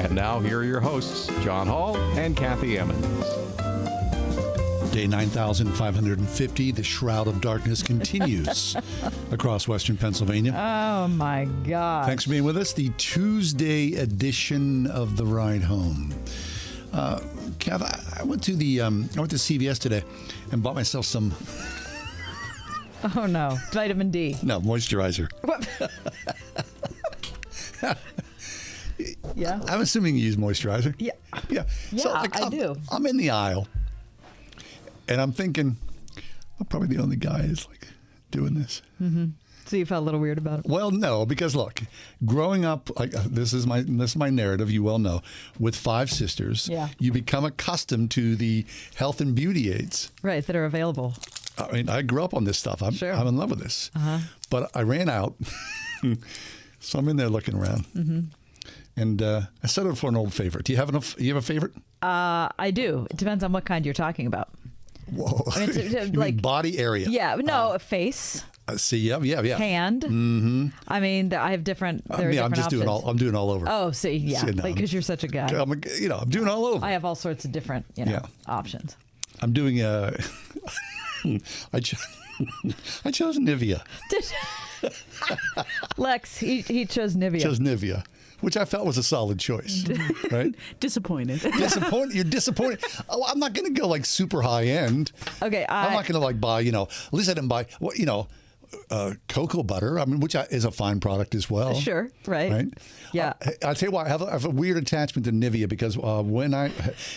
And now here are your hosts, John Hall and Kathy Emmons. Day 9,550, the shroud of darkness continues across western Pennsylvania. Oh, my God. Thanks for being with us. The Tuesday edition of The Ride Home. Kath, I went to CVS today and bought myself some... Oh, no. Vitamin D. No, moisturizer. What? Yeah. I'm assuming you use moisturizer. Yeah. Yeah. So, I do. I'm in the aisle, and I'm thinking, I'm probably the only guy who's doing this. Mm-hmm. So you felt a little weird about it? Well, no, because look, growing up, this is my narrative. You well know, with 5 sisters, you become accustomed to the health and beauty aids, right, that are available. I mean, I grew up on this stuff. I'm in love with this, but I ran out, so I'm in there looking around, and I settled for an old favorite. Do you have you have a favorite? I do. It depends on what kind you're talking about. Whoa, I mean, you mean body area? Yeah, no, a face. See, yeah. Hand. Mm-hmm. I mean, I have different. There are different options. I'm doing all over. Oh, see, yeah, because you're such a guy. I'm doing all over. I have all sorts of different, options. I'm doing I chose Nivea. Lex, he chose Nivea. Which I felt was a solid choice, right? Disappointed. You're disappointed. Oh, I'm not going to go super high end. Okay, I'm not going to buy. At least I didn't buy cocoa butter. I mean, which is a fine product as well. Sure, right? Yeah. I'll tell you why. I have a weird attachment to Nivea because when I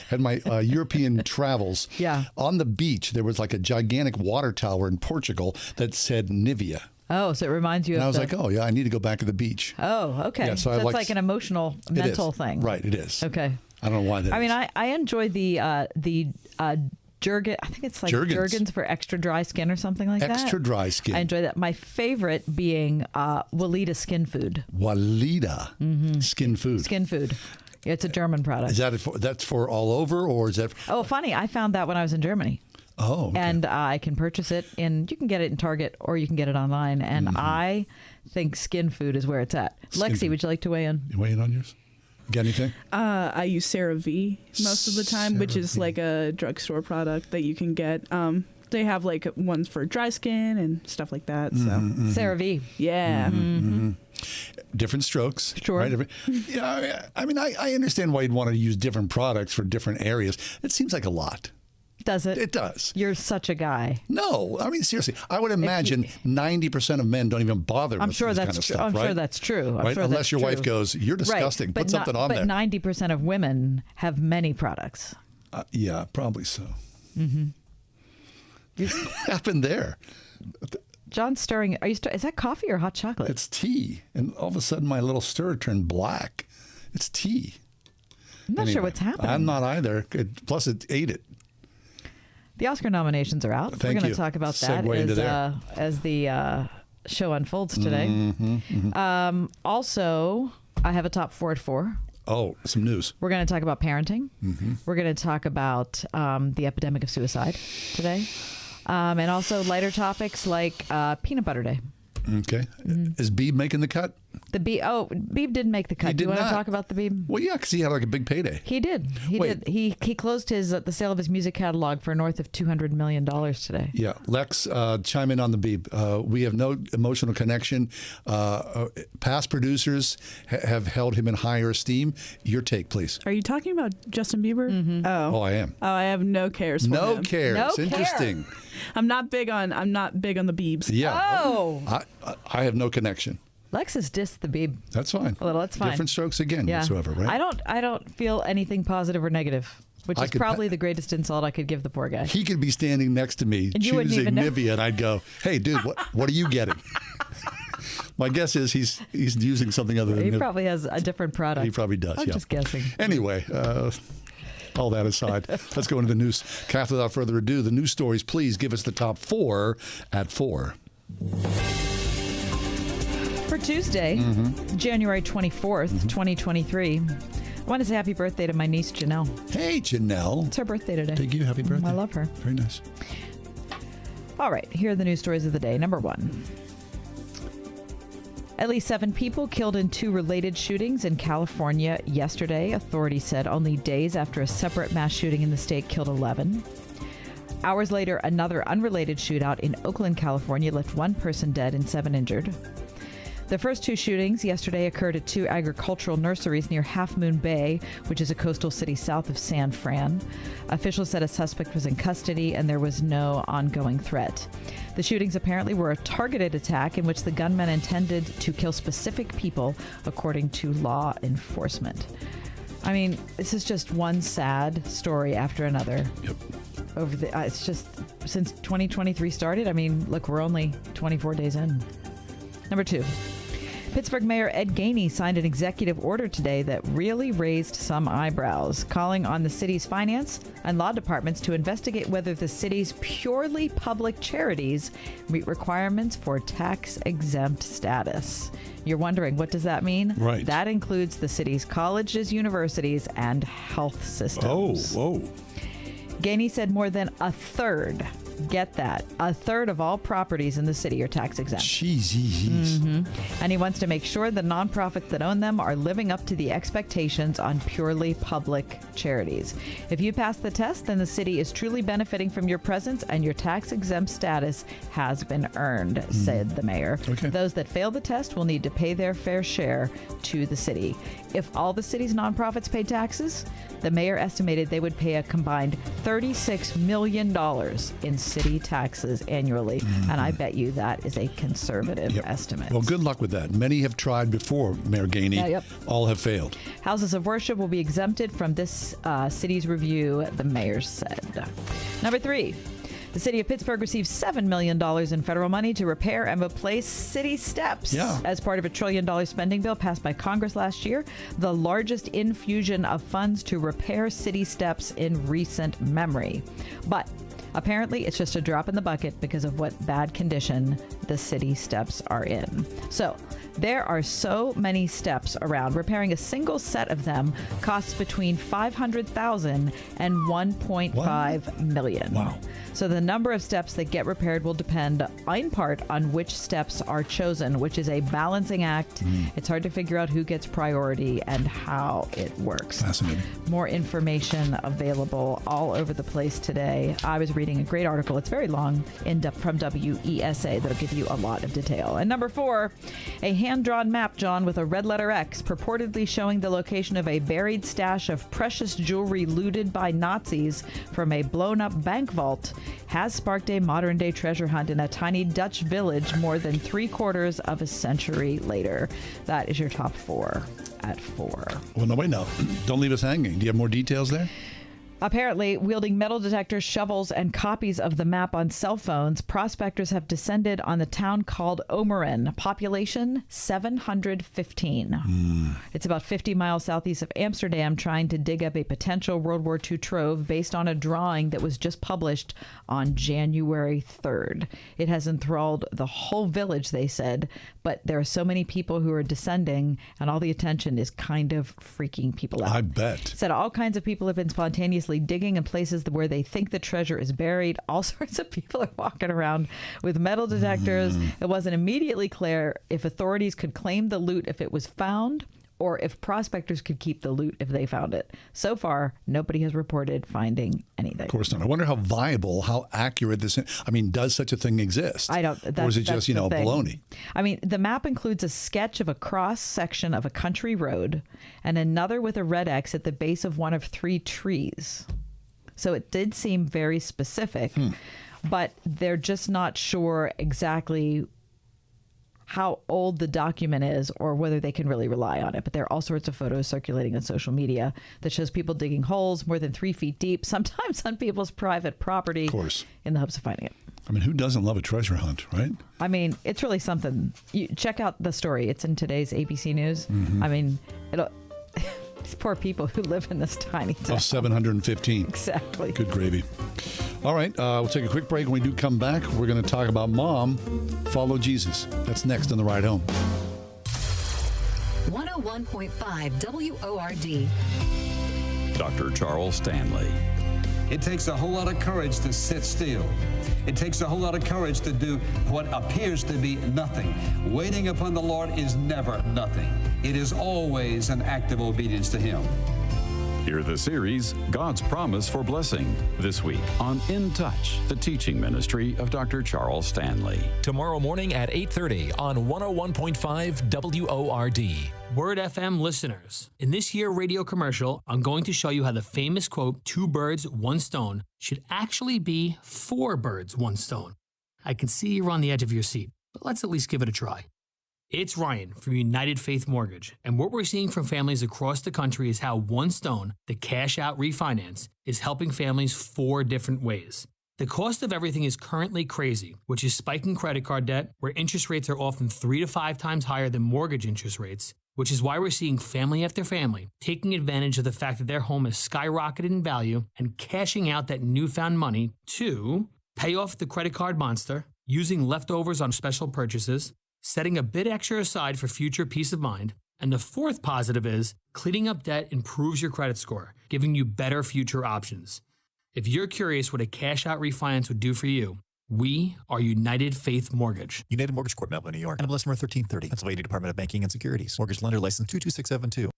had my European travels, on the beach there was a gigantic water tower in Portugal that said Nivea. Oh, so it reminds you and of I was like, oh, yeah, I need to go back to the beach. Oh, okay. Yeah, so it's like an emotional, mental thing. Right, it is. Okay. I don't know why that is. I mean, I enjoy the Jergens. I think it's Jergens for extra dry skin or something like that. Extra dry skin. I enjoy that. My favorite being Weleda Skin Food. Weleda Skin Food. Skin Food. It's a German product. Is that that's for all over, or is that? Oh, funny. I found that when I was in Germany. Oh, okay. And I can purchase it you can get it in Target or you can get it online. And I think Skin Food is where it's at. Lexi, would you like to weigh in? You weigh in on yours? Got anything? I use CeraVe most of the time, which is like a drugstore product that you can get. They have ones for dry skin and stuff like that. So CeraVe. Yeah. Different strokes. Sure. Right? I mean, I understand why you'd want to use different products for different areas. It seems like a lot. Does it? It does. You're such a guy. No, I mean, seriously, I would imagine 90% of men don't even bother with this kind of stuff, I'm right? sure that's true. Right? Unless your wife goes, you're disgusting, put something on there. But 90% of women have many products. Yeah, probably so. Mm-hmm. What happened there? John's stirring. Is that coffee or hot chocolate? It's tea. And all of a sudden, my little stirrer turned black. It's tea. I'm not sure what's happening. I'm not either. Plus, it ate it. The Oscar nominations are out. We're going to talk about that as the show unfolds today. Also, I have a top 4 at 4. Oh, some news. We're going to talk about parenting. We're going to talk about the epidemic of suicide today. And also lighter topics like Peanut Butter Day. Okay. Is Beeb making the cut? Beeb didn't make the cut. Do you want to talk about the Beeb? Well, yeah, because he had a big payday. He did. He closed the sale of his music catalog for north of $200 million today. Yeah. Lex, chime in on the Beeb. We have no emotional connection. Past producers have held him in higher esteem. Your take, please. Are you talking about Justin Bieber? Mm-hmm. Oh, I am. Oh, I have no cares for him. No cares. Interesting. I'm not big on the Biebs. Yeah. Oh. I have no connection. Lex has dissed the Beeb. That's fine. A little, that's fine. Different strokes again, whatsoever, right? I don't feel anything positive or negative, which is probably the greatest insult I could give the poor guy. He could be standing next to me choosing Nivea, and I'd go, "Hey, dude, what are you getting?" My guess is he's using something other than Nivea. He probably has a different product. He probably does. I'm just guessing. Anyway. All that aside, let's go into the news. Kath, without further ado, the news stories, please give us the top 4 at 4. For Tuesday, January 24th, 2023, I want to say happy birthday to my niece, Janelle. Hey, Janelle. It's her birthday today. Thank you. Happy birthday. I love her. Very nice. All right, here are the news stories of the day. Number 1. At least 7 people killed in 2 related shootings in California yesterday, authorities said, only days after a separate mass shooting in the state killed 11. Hours later, another unrelated shootout in Oakland, California, left 1 person dead and 7 injured. The first 2 shootings yesterday occurred at 2 agricultural nurseries near Half Moon Bay, which is a coastal city south of San Fran. Officials said a suspect was in custody and there was no ongoing threat. The shootings apparently were a targeted attack in which the gunmen intended to kill specific people, according to law enforcement. I mean, this is just one sad story after another. Yep. It's just since 2023 started. I mean, look, we're only 24 days in. Number 2. Pittsburgh Mayor Ed Gainey signed an executive order today that really raised some eyebrows, calling on the city's finance and law departments to investigate whether the city's purely public charities meet requirements for tax-exempt status. You're wondering, what does that mean? Right. That includes the city's colleges, universities, and health systems. Oh. Gainey said more than a third, get that, a third of all properties in the city are tax exempt. Jeez. And he wants to make sure the nonprofits that own them are living up to the expectations on purely public charities. If you pass the test, then the city is truly benefiting from your presence and your tax-exempt status has been earned, said the mayor. Okay. Those that fail the test will need to pay their fair share to the city. If all the city's nonprofits pay taxes, the mayor estimated they would pay a combined $36 million in city taxes annually. And I bet you that is a conservative estimate. Well, good luck with that. Many have tried before, Mayor Gainey. All have failed. Houses of worship will be exempted from this city's review, the mayor said. Number 3. The city of Pittsburgh received $7 million in federal money to repair and replace city steps as part of a $1 trillion spending bill passed by Congress last year, the largest infusion of funds to repair city steps in recent memory. But apparently, it's just a drop in the bucket because of what bad condition the city steps are in. So there are so many steps around. Repairing a single set of them costs between $500,000 and $1.5 million. Wow. So the number of steps that get repaired will depend in part on which steps are chosen, which is a balancing act. It's hard to figure out who gets priority and how it works. Fascinating. More information available all over the place today. I was reading a great article. It's very long, in-depth from WESA that'll give you a lot of detail. And number 4, a hand-drawn map, John, with a red letter X, purportedly showing the location of a buried stash of precious jewelry looted by Nazis from a blown-up bank vault, has sparked a modern-day treasure hunt in a tiny Dutch village more than 3/4 of a century later. That is your top 4 at 4. Well, no, wait, no. Don't leave us hanging. Do you have more details there? Apparently, wielding metal detectors, shovels, and copies of the map on cell phones, prospectors have descended on the town called Omeren, population 715. It's about 50 miles southeast of Amsterdam, trying to dig up a potential World War II trove based on a drawing that was just published on January 3rd. It has enthralled the whole village, they said, but there are so many people who are descending, and all the attention is kind of freaking people out. I bet. Said all kinds of people have been spontaneously digging in places where they think the treasure is buried. All sorts of people are walking around with metal detectors. It wasn't immediately clear if authorities could claim the loot if it was found, or if prospectors could keep the loot if they found it. So far, nobody has reported finding anything. Of course not. I wonder how viable, how accurate this is. I mean, does such a thing exist? I don't. Or is it just, baloney? I mean, the map includes a sketch of a cross section of a country road and another with a red X at the base of one of 3 trees. So it did seem very specific, but they're just not sure exactly how old the document is or whether they can really rely on it. But there are all sorts of photos circulating on social media that shows people digging holes more than 3 feet deep, sometimes on people's private property, of course, in the hopes of finding it. I mean, who doesn't love a treasure hunt, right? I mean, it's really something. You check out the story. It's in today's ABC News. I mean, these poor people who live in this tiny town. 715. Exactly. Good gravy. All right, we'll take a quick break. When we do come back, we're going to talk about Mom, Follow Jesus. That's next on The Ride Home. 101.5 WORD. Dr. Charles Stanley. It takes a whole lot of courage to sit still. It takes a whole lot of courage to do what appears to be nothing. Waiting upon the Lord is never nothing. It is always an act of obedience to Him. Hear the series, God's Promise for Blessing, this week on In Touch, the teaching ministry of Dr. Charles Stanley. Tomorrow morning at 8:30 on 101.5 WORD. Word FM listeners, in this year radio commercial, I'm going to show you how the famous quote, 2 birds, 1 stone, should actually be 4 birds, 1 stone. I can see you're on the edge of your seat, but let's at least give it a try. It's Ryan from United Faith Mortgage, and what we're seeing from families across the country is how 1 stone, the cash out refinance, is helping families 4 different ways. The cost of everything is currently crazy, which is spiking credit card debt, where interest rates are often 3 to 5 times higher than mortgage interest rates, which is why we're seeing family after family taking advantage of the fact that their home has skyrocketed in value and cashing out that newfound money to pay off the credit card monster, using leftovers on special purchases, setting a bit extra aside for future peace of mind, and the 4th positive is cleaning up debt improves your credit score, giving you better future options. If you're curious what a cash-out refinance would do for you, we are United Faith Mortgage. United Mortgage Corp, Melville, New York. NMLS number 1330. Pennsylvania Department of Banking and Securities. Mortgage lender license 22672.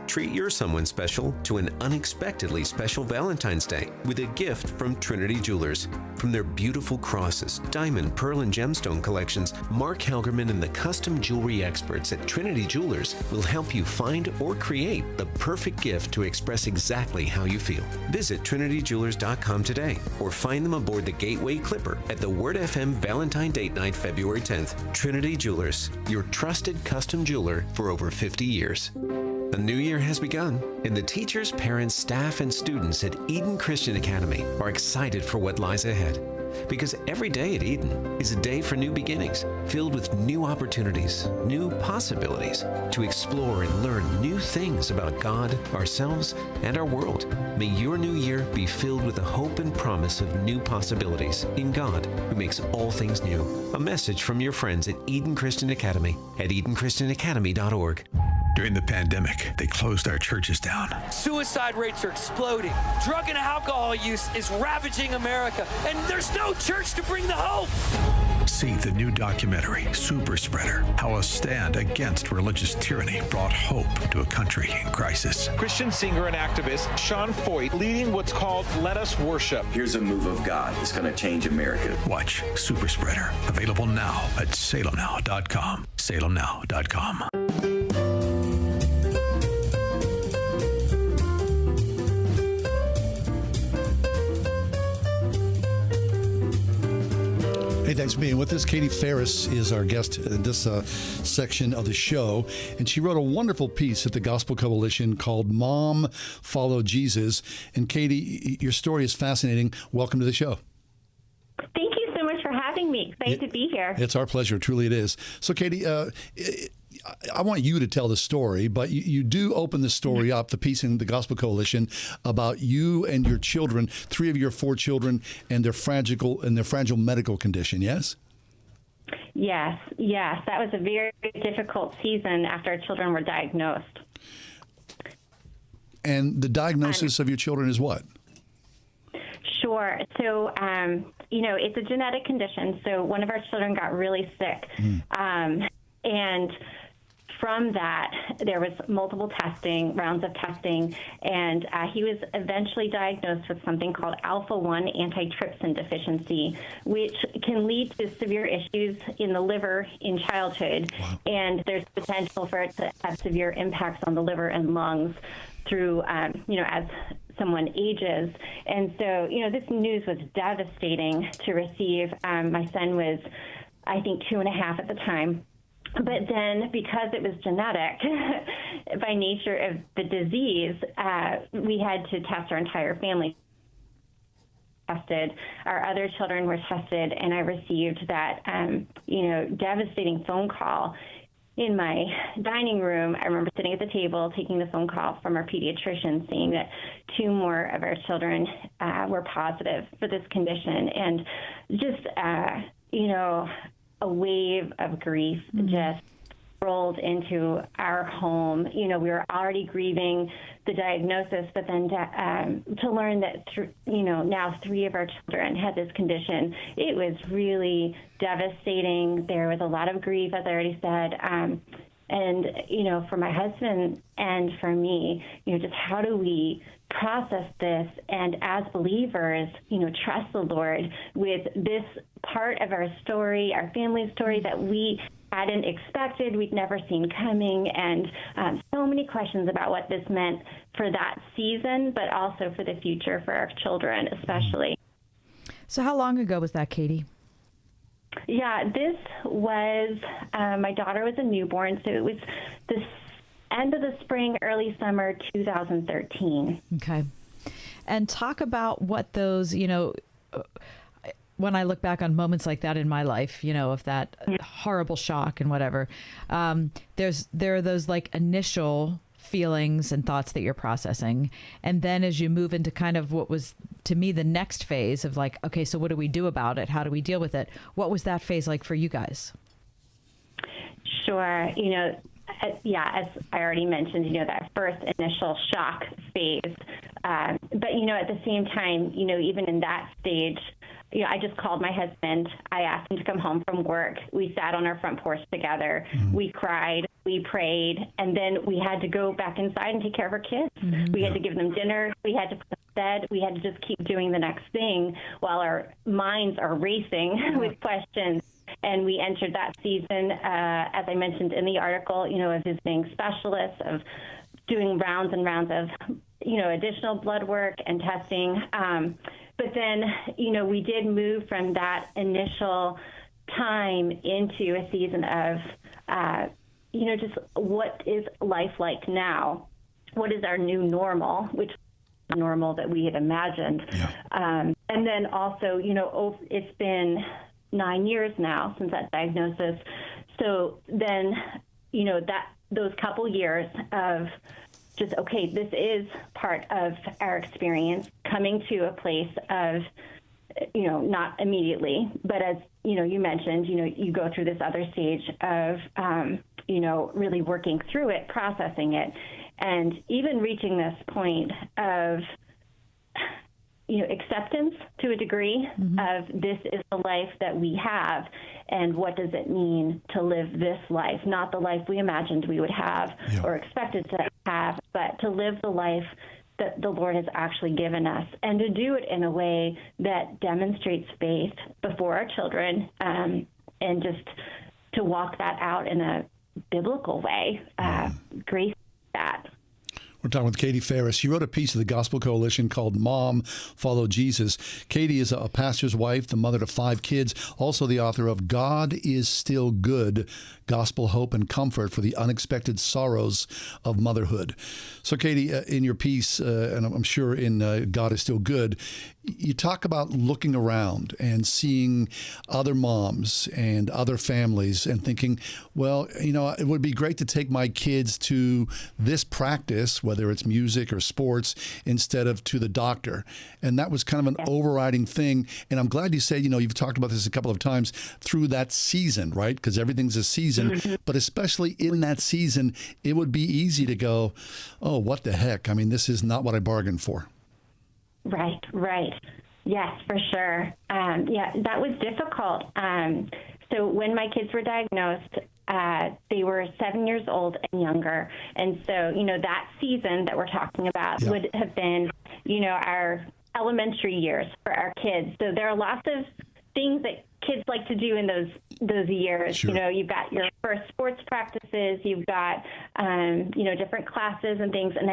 Treat your someone special to an unexpectedly special Valentine's Day with a gift from Trinity Jewelers. From their beautiful crosses, diamond, pearl, and gemstone collections, Mark Helgerman and the custom jewelry experts at Trinity Jewelers will help you find or create the perfect gift to express exactly how you feel. Visit trinityjewelers.com today or find them aboard the Gateway Clipper at the Word FM Valentine Date Night, February 10th. Trinity Jewelers, your trusted custom jeweler for over 50 years. A new year has begun, and the teachers, parents, staff, and students at Eden Christian Academy are excited for what lies ahead. Because every day at Eden is a day for new beginnings, filled with new opportunities, new possibilities, to explore and learn new things about God, ourselves, and our world. May your new year be filled with the hope and promise of new possibilities in God, who makes all things new. A message from your friends at Eden Christian Academy at EdenChristianAcademy.org. During the pandemic, they closed our churches down. Suicide rates are exploding. Drug and alcohol use is ravaging America, and there's no church to bring the hope. See the new documentary, Super Spreader, how a stand against religious tyranny brought hope to a country in crisis. Christian singer and activist Sean Foyt leading what's called Let Us Worship. Here's a move of God that's going to change America. Watch Super Spreader, available now at salemnow.com. salemnow.com. Hey, thanks for being with us. Katie Faris is our guest in this section of the show, and she wrote a wonderful piece at the Gospel Coalition called Mom, Follow Jesus. And Katie, your story is fascinating. Welcome to the show. Thank you so much for having me. Excited to be here. It's our pleasure. Truly it is. So, Katie, I want you to tell the story, but you do open the story up, the piece in the Gospel Coalition, about you and your children, 3 of your 4 children, and their fragile medical condition. Yes. Yes. That was a very difficult season after our children were diagnosed. And the diagnosis of your children is what? Sure. So, it's a genetic condition. So one of our children got really sick. And from that, there was multiple rounds of testing, and he was eventually diagnosed with something called alpha-1 antitrypsin deficiency, which can lead to severe issues in the liver in childhood. Wow. And there's potential for it to have severe impacts on the liver and lungs through, as someone ages. And so, this news was devastating to receive. My son was, I think, 2.5 at the time. But then, because it was genetic, by nature of the disease, we had to test our entire family. Tested. Our other children were tested, and I received that, devastating phone call in my dining room. I remember sitting at the table, taking the phone call from our pediatrician, saying that 2 more of our children were positive for this condition, and just, a wave of grief just rolled into our home. We were already grieving the diagnosis, but then to learn that, now 3 of our children had this condition, it was really devastating. There was a lot of grief, as I already said. And, for my husband and for me, just how do we process this and as believers, trust the Lord with this part of our story, our family story that we hadn't expected, we'd never seen coming, and so many questions about what this meant for that season, but also for the future for our children, especially. So how long ago was that, Katie? Yeah, this was, my daughter was a newborn, so it was the end of the spring, early summer 2013. Okay. And talk about what those, when I look back on moments like that in my life, of that horrible shock and whatever, there are those like initial feelings and thoughts that you're processing. And then as you move into kind of what was to me the next phase of like, okay, so what do we do about it? How do we deal with it? What was that phase like for you guys? Sure. As I already mentioned, that first initial shock phase. But, at the same time, even in that stage, I just called my husband. I asked him to come home from work. We sat on our front porch together. Mm-hmm. We cried. We prayed. And then we had to go back inside and take care of our kids. Mm-hmm. We had to give them dinner. We had to put them to bed. We had to just keep doing the next thing while our minds are racing with questions. And we entered that season, as I mentioned in the article, of visiting specialists, of doing rounds and rounds of, additional blood work and testing. But then, we did move from that initial time into a season of, just what is life like now? What is our new normal, which is normal that we had imagined? Yeah. And then also, it's been 9 years now since that diagnosis. So then, those couple years of just, okay, this is part of our experience, coming to a place of, not immediately, but as, you mentioned, you go through this other stage of, really working through it, processing it, and even reaching this point of, acceptance to a degree of this is the life that we have, and what does it mean to live this life, not the life we imagined we would have or expected to have, but to live the life that the Lord has actually given us, and to do it in a way that demonstrates faith before our children, and just to walk that out in a biblical way, grace that. We're talking with Katie Faris. She wrote a piece of the Gospel Coalition called Mom, Follow Jesus. Katie is a pastor's wife, the mother to 5 kids, also the author of God is Still Good, Gospel Hope and Comfort for the Unexpected Sorrows of Motherhood. So, Katie, in your piece, and I'm sure in God is Still Good, you talk about looking around and seeing other moms and other families and thinking, well, it would be great to take my kids to this practice, whether it's music or sports, instead of to the doctor. And that was kind of an overriding thing. And I'm glad you said, you've talked about this a couple of times through that season, right? Because everything's a season. Mm-hmm. But especially in that season, it would be easy to go, oh, what the heck? I mean, this is not what I bargained for. Right. Yes, for sure. That was difficult. So when my kids were diagnosed, they were 7 years old and younger. And so, that season that we're talking about would have been, our elementary years for our kids. So there are lots of things that kids like to do in those years. Sure. You've got your first sports practices, you've got, different classes and things. And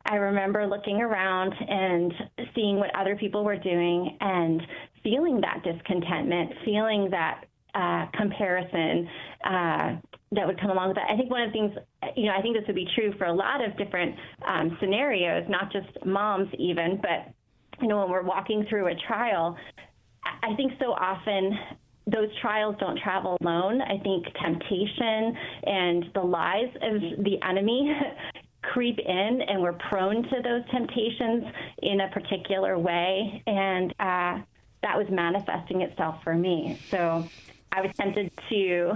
I remember looking around and seeing what other people were doing and feeling that discontentment, feeling that comparison that would come along with that. I think one of the things, I think this would be true for a lot of different scenarios, not just moms even, but, when we're walking through a trial, I think so often those trials don't travel alone. I think temptation and the lies of the enemy creep in, and we're prone to those temptations in a particular way. And that was manifesting itself for me. So I was tempted to,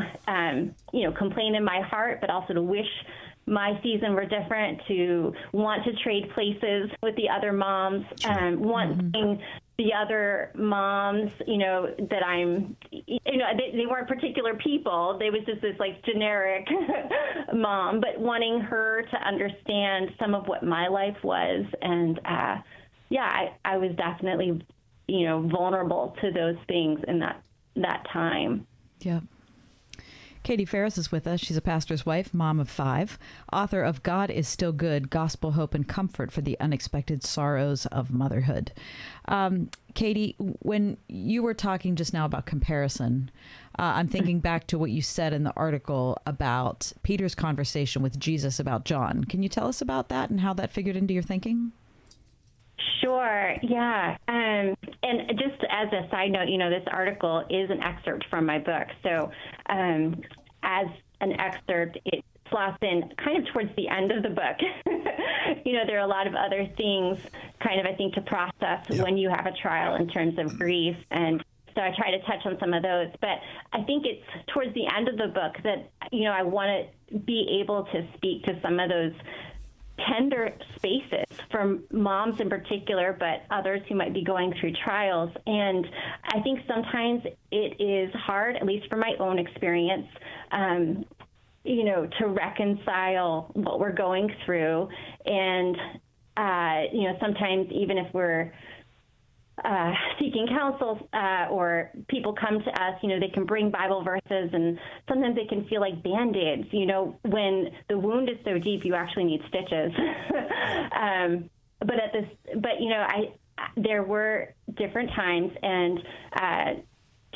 complain in my heart, but also to wish my season were different, to want to trade places with the other moms, wanting the other moms, that I'm, they weren't particular people. They was just this like generic mom, but wanting her to understand some of what my life was. And I was definitely, vulnerable to those things in that time. Yeah. Katie Faris is with us. She's a pastor's wife, mom of 5, author of God is Still Good, Gospel, Hope, and Comfort for the Unexpected Sorrows of Motherhood. Katie, when you were talking just now about comparison, I'm thinking back to what you said in the article about Peter's conversation with Jesus about John. Can you tell us about that and how that figured into your thinking? Sure, yeah. And just as a side note, this article is an excerpt from my book. So as an excerpt, it slots in kind of towards the end of the book. There are a lot of other things kind of, I think, to process when you have a trial in terms of grief. And so I try to touch on some of those. But I think it's towards the end of the book that, I want to be able to speak to some of those tender spaces for moms in particular, but others who might be going through trials. And I think sometimes it is hard, at least from my own experience, to reconcile what we're going through. And, sometimes even if we're seeking counsel or people come to us, they can bring Bible verses, and sometimes they can feel like Band-Aids. When the wound is so deep, you actually need stitches. There were different times, and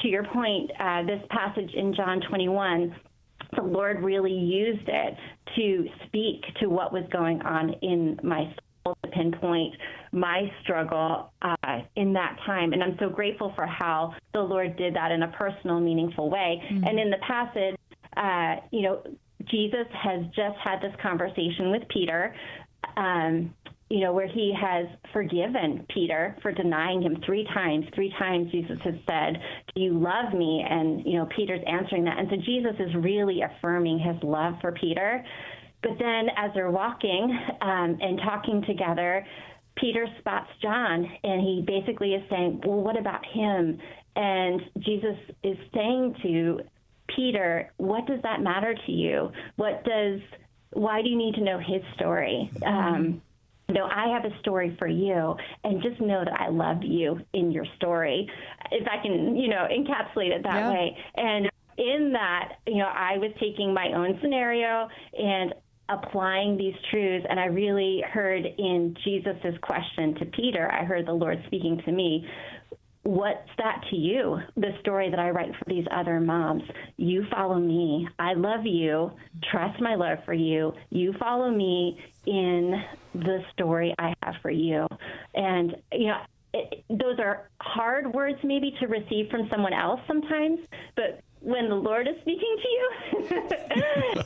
to your point, this passage in John 21, the Lord really used it to speak to what was going on in my soul, to pinpoint my struggle in that time. And I'm so grateful for how the Lord did that in a personal, meaningful way. Mm-hmm. And in the passage, Jesus has just had this conversation with Peter, where he has forgiven Peter for denying him 3 times. 3 times Jesus has said, "Do you love me?" And, Peter's answering that. And so Jesus is really affirming his love for Peter. But then as they're walking and talking together, Peter spots John, and he basically is saying, well, what about him? And Jesus is saying to Peter, what does that matter to you? Why do you need to know his story? I have a story for you, and just know that I love you in your story, if I can, encapsulate it that way. And in that, I was taking my own scenario and applying these truths, and I really heard in Jesus's question to Peter, I heard the Lord speaking to me, what's that to you, the story that I write for these other moms? You follow me. I love you. Trust my love for you. You follow me in the story I have for you. And, those are hard words maybe to receive from someone else sometimes, but when the Lord is speaking to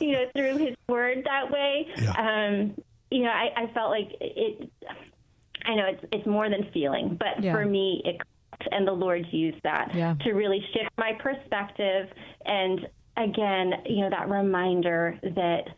you, through his word that way, I felt like it, I know it's more than feeling, but for me, it, and the Lord used that to really shift my perspective. And again, that reminder that,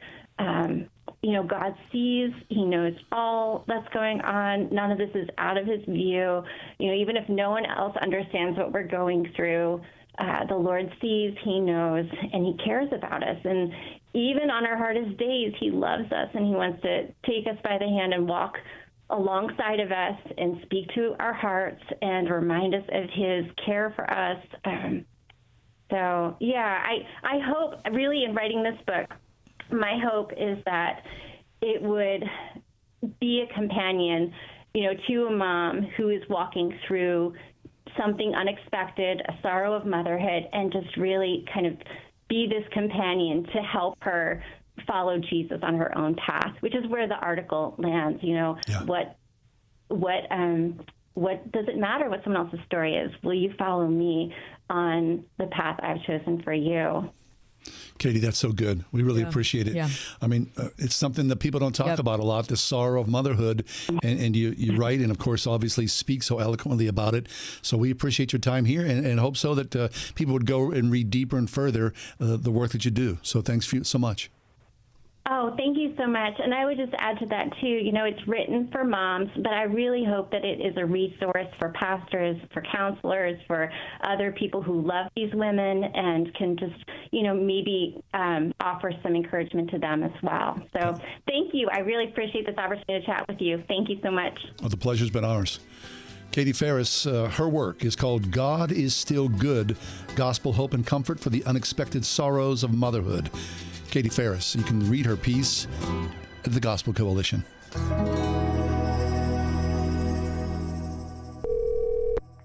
God sees, he knows all that's going on. None of this is out of his view. Even if no one else understands what we're going through, the Lord sees, he knows, and he cares about us. And even on our hardest days, he loves us, and he wants to take us by the hand and walk alongside of us and speak to our hearts and remind us of his care for us. I hope, really, in writing this book, my hope is that it would be a companion, to a mom who is walking through something unexpected, a sorrow of motherhood, and just really kind of be this companion to help her follow Jesus on her own path, which is where the article lands. What does it matter what someone else's story is? Will you follow me on the path I've chosen for you? Katie, that's so good. We really appreciate it. Yeah. I mean, it's something that people don't talk about a lot, the sorrow of motherhood. And you write and, of course, obviously speak so eloquently about it. So we appreciate your time here and hope so that people would go and read deeper and further the work that you do. So thanks so much. Oh, thank you so much. And I would just add to that, too, it's written for moms, but I really hope that it is a resource for pastors, for counselors, for other people who love these women and can just, maybe offer some encouragement to them as well. So thank you. I really appreciate this opportunity to chat with you. Thank you so much. Well, the pleasure's been ours. Katie Faris, her work is called God is Still Good, Gospel, Hope, and Comfort for the Unexpected Sorrows of Motherhood. Katie Faris. You can read her piece at the Gospel Coalition.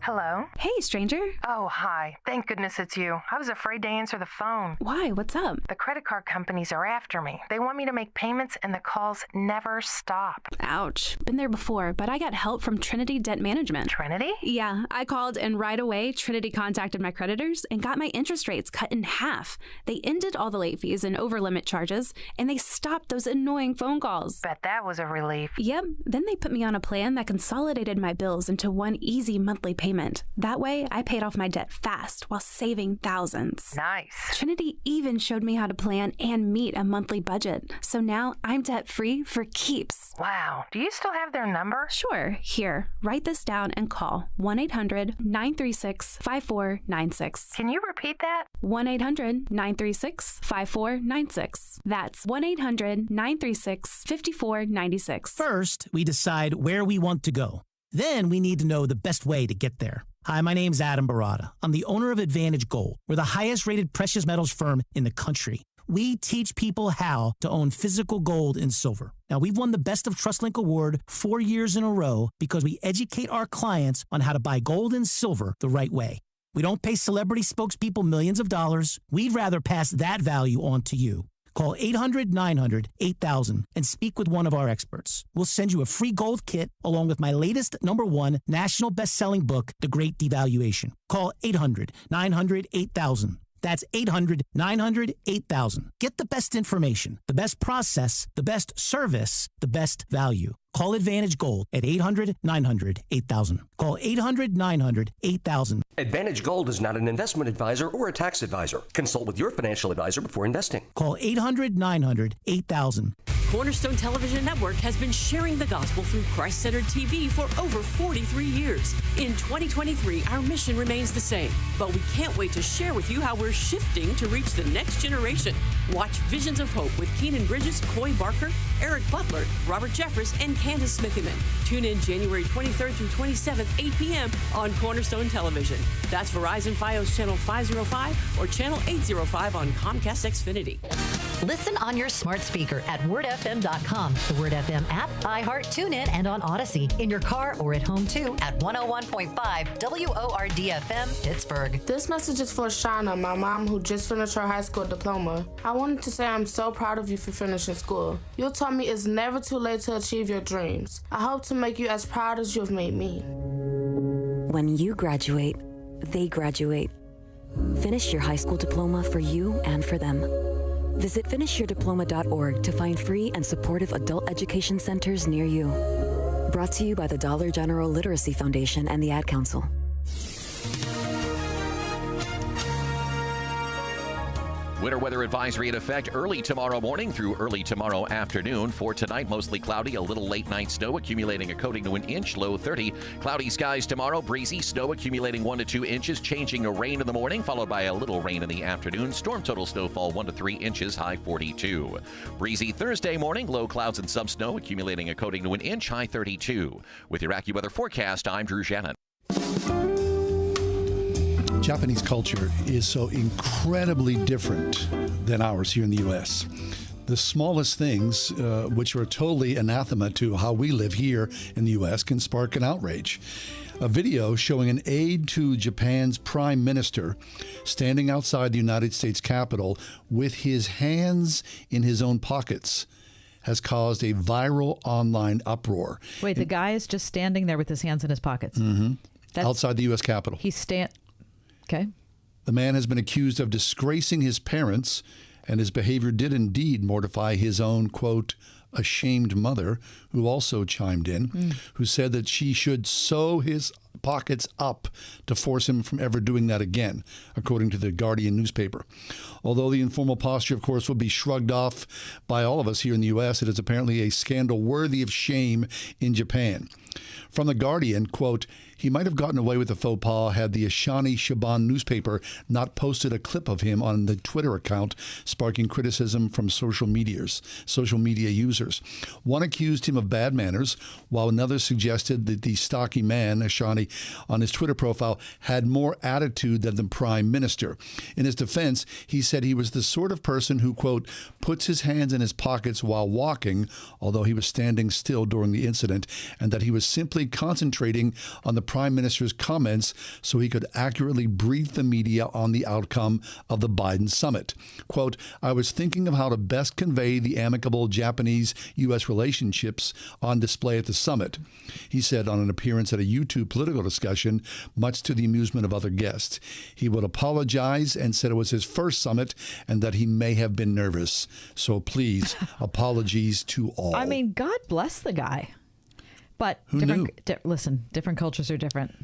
Hello? Hey, stranger. Oh, hi. Thank goodness it's you. I was afraid to answer the phone. Why? What's up? The credit card companies are after me. They want me to make payments and the calls never stop. Ouch. Been there before, but I got help from Trinity Debt Management. Trinity? Yeah, I called and right away Trinity contacted my creditors and got my interest rates cut in half. They ended all the late fees and over-limit charges, and they stopped those annoying phone calls. Bet that was a relief. Yep. Then they put me on a plan that consolidated my bills into one easy monthly payment. That way, I paid off my debt fast while saving thousands. Nice. Trinity even showed me how to plan and meet a monthly budget. So now I'm debt-free for keeps. Wow. Do you still have their number? Sure. Here, write this down and call 1-800-936-5496. Can you repeat that? 1-800-936-5496. That's 1-800-936-5496. First, we decide where we want to go. Then we need to know the best way to get there. Hi, my name's Adam Barada. I'm the owner of Advantage Gold. We're the highest rated precious metals firm in the country. We teach people how to own physical gold and silver. Now, we've won the Best of TrustLink Award 4 years in a row because we educate our clients on how to buy gold and silver the right way. We don't pay celebrity spokespeople millions of dollars. We'd rather pass that value on to you. Call 800-900-8000 and speak with one of our experts. We'll send you a free gold kit along with my latest #1 national best-selling book, The Great Devaluation. Call 800-900-8000. That's 800-900-8000. Get the best information, the best process, the best service, the best value. Call Advantage Gold at 800-900-8000. Call 800-900-8000. Advantage Gold is not an investment advisor or a tax advisor. Consult with your financial advisor before investing. Call 800-900-8000. Cornerstone Television Network has been sharing the gospel through Christ-centered TV for over 43 years. In 2023, our mission remains the same, but we can't wait to share with you how we're shifting to reach the next generation. Watch Visions of Hope with Keenan Bridges, Coy Barker, Eric Butler, Robert Jeffress, and Candace Smithyman. Tune in January 23rd through 27th, 8 p.m. on Cornerstone Television. That's Verizon Fios Channel 505 or Channel 805 on Comcast Xfinity. Listen on your smart speaker at wordfm.com, the Word FM app, iHeart, TuneIn, and on Odyssey. In your car or at home, too, at 101.5 WORD-FM, Pittsburgh. This message is for Shauna, my mom, who just finished her high school diploma. I wanted to say I'm so proud of you for finishing school. You taught me it's never too late to achieve your dreams. I hope to make you as proud as you have made me. When you graduate, they graduate. Finish your high school diploma for you and for them. Visit finishyourdiploma.org to find free and supportive adult education centers near you. Brought to you by the Dollar General Literacy Foundation and the Ad Council. Winter weather advisory in effect early tomorrow morning through early tomorrow afternoon. For tonight, mostly cloudy, a little late night snow accumulating a coating to an inch, low 30. Cloudy skies tomorrow, breezy, snow accumulating 1 to 2 inches, changing to rain in the morning, followed by a little rain in the afternoon. Storm total snowfall 1 to 3 inches, high 42. Breezy Thursday morning, low clouds and some snow accumulating a coating to an inch, high 32. With your AccuWeather forecast, I'm Drew Shannon. Japanese culture is so incredibly different than ours here in the U.S. The smallest things, which are totally anathema to how we live here in the U.S., can spark an outrage. A video showing an aide to Japan's prime minister standing outside the United States Capitol with his hands in his own pockets has caused a viral online uproar. Wait, the guy is just standing there with his hands in his pockets? Mm-hmm. Outside the U.S. Capitol. Okay. The man has been accused of disgracing his parents, and his behavior did indeed mortify his own, quote, ashamed mother, who also chimed in, who said that she should sew his pockets up to force him from ever doing that again, according to the Guardian newspaper. Although the informal posture, of course, will be shrugged off by all of us here in the U.S., it is apparently a scandal worthy of shame in Japan. From the Guardian, quote, he might have gotten away with the faux pas had the Ashani Shaban newspaper not posted a clip of him on the Twitter account, sparking criticism from social media users. One accused him of bad manners, while another suggested that the stocky man, Ashani, on his Twitter profile, had more attitude than the prime minister. In his defense, he said he was the sort of person who, quote, puts his hands in his pockets while walking, although he was standing still during the incident, and that he was simply concentrating on the prime minister's comments so he could accurately brief the media on the outcome of the Biden summit. Quote, I was thinking of how to best convey the amicable Japanese-U.S. relationships on display at the summit, he said on an appearance at a YouTube political discussion, much to the amusement of other guests. He would apologize and said it was his first summit and that he may have been nervous. So please, apologies to all. I mean, God bless the guy. But listen, different cultures are different.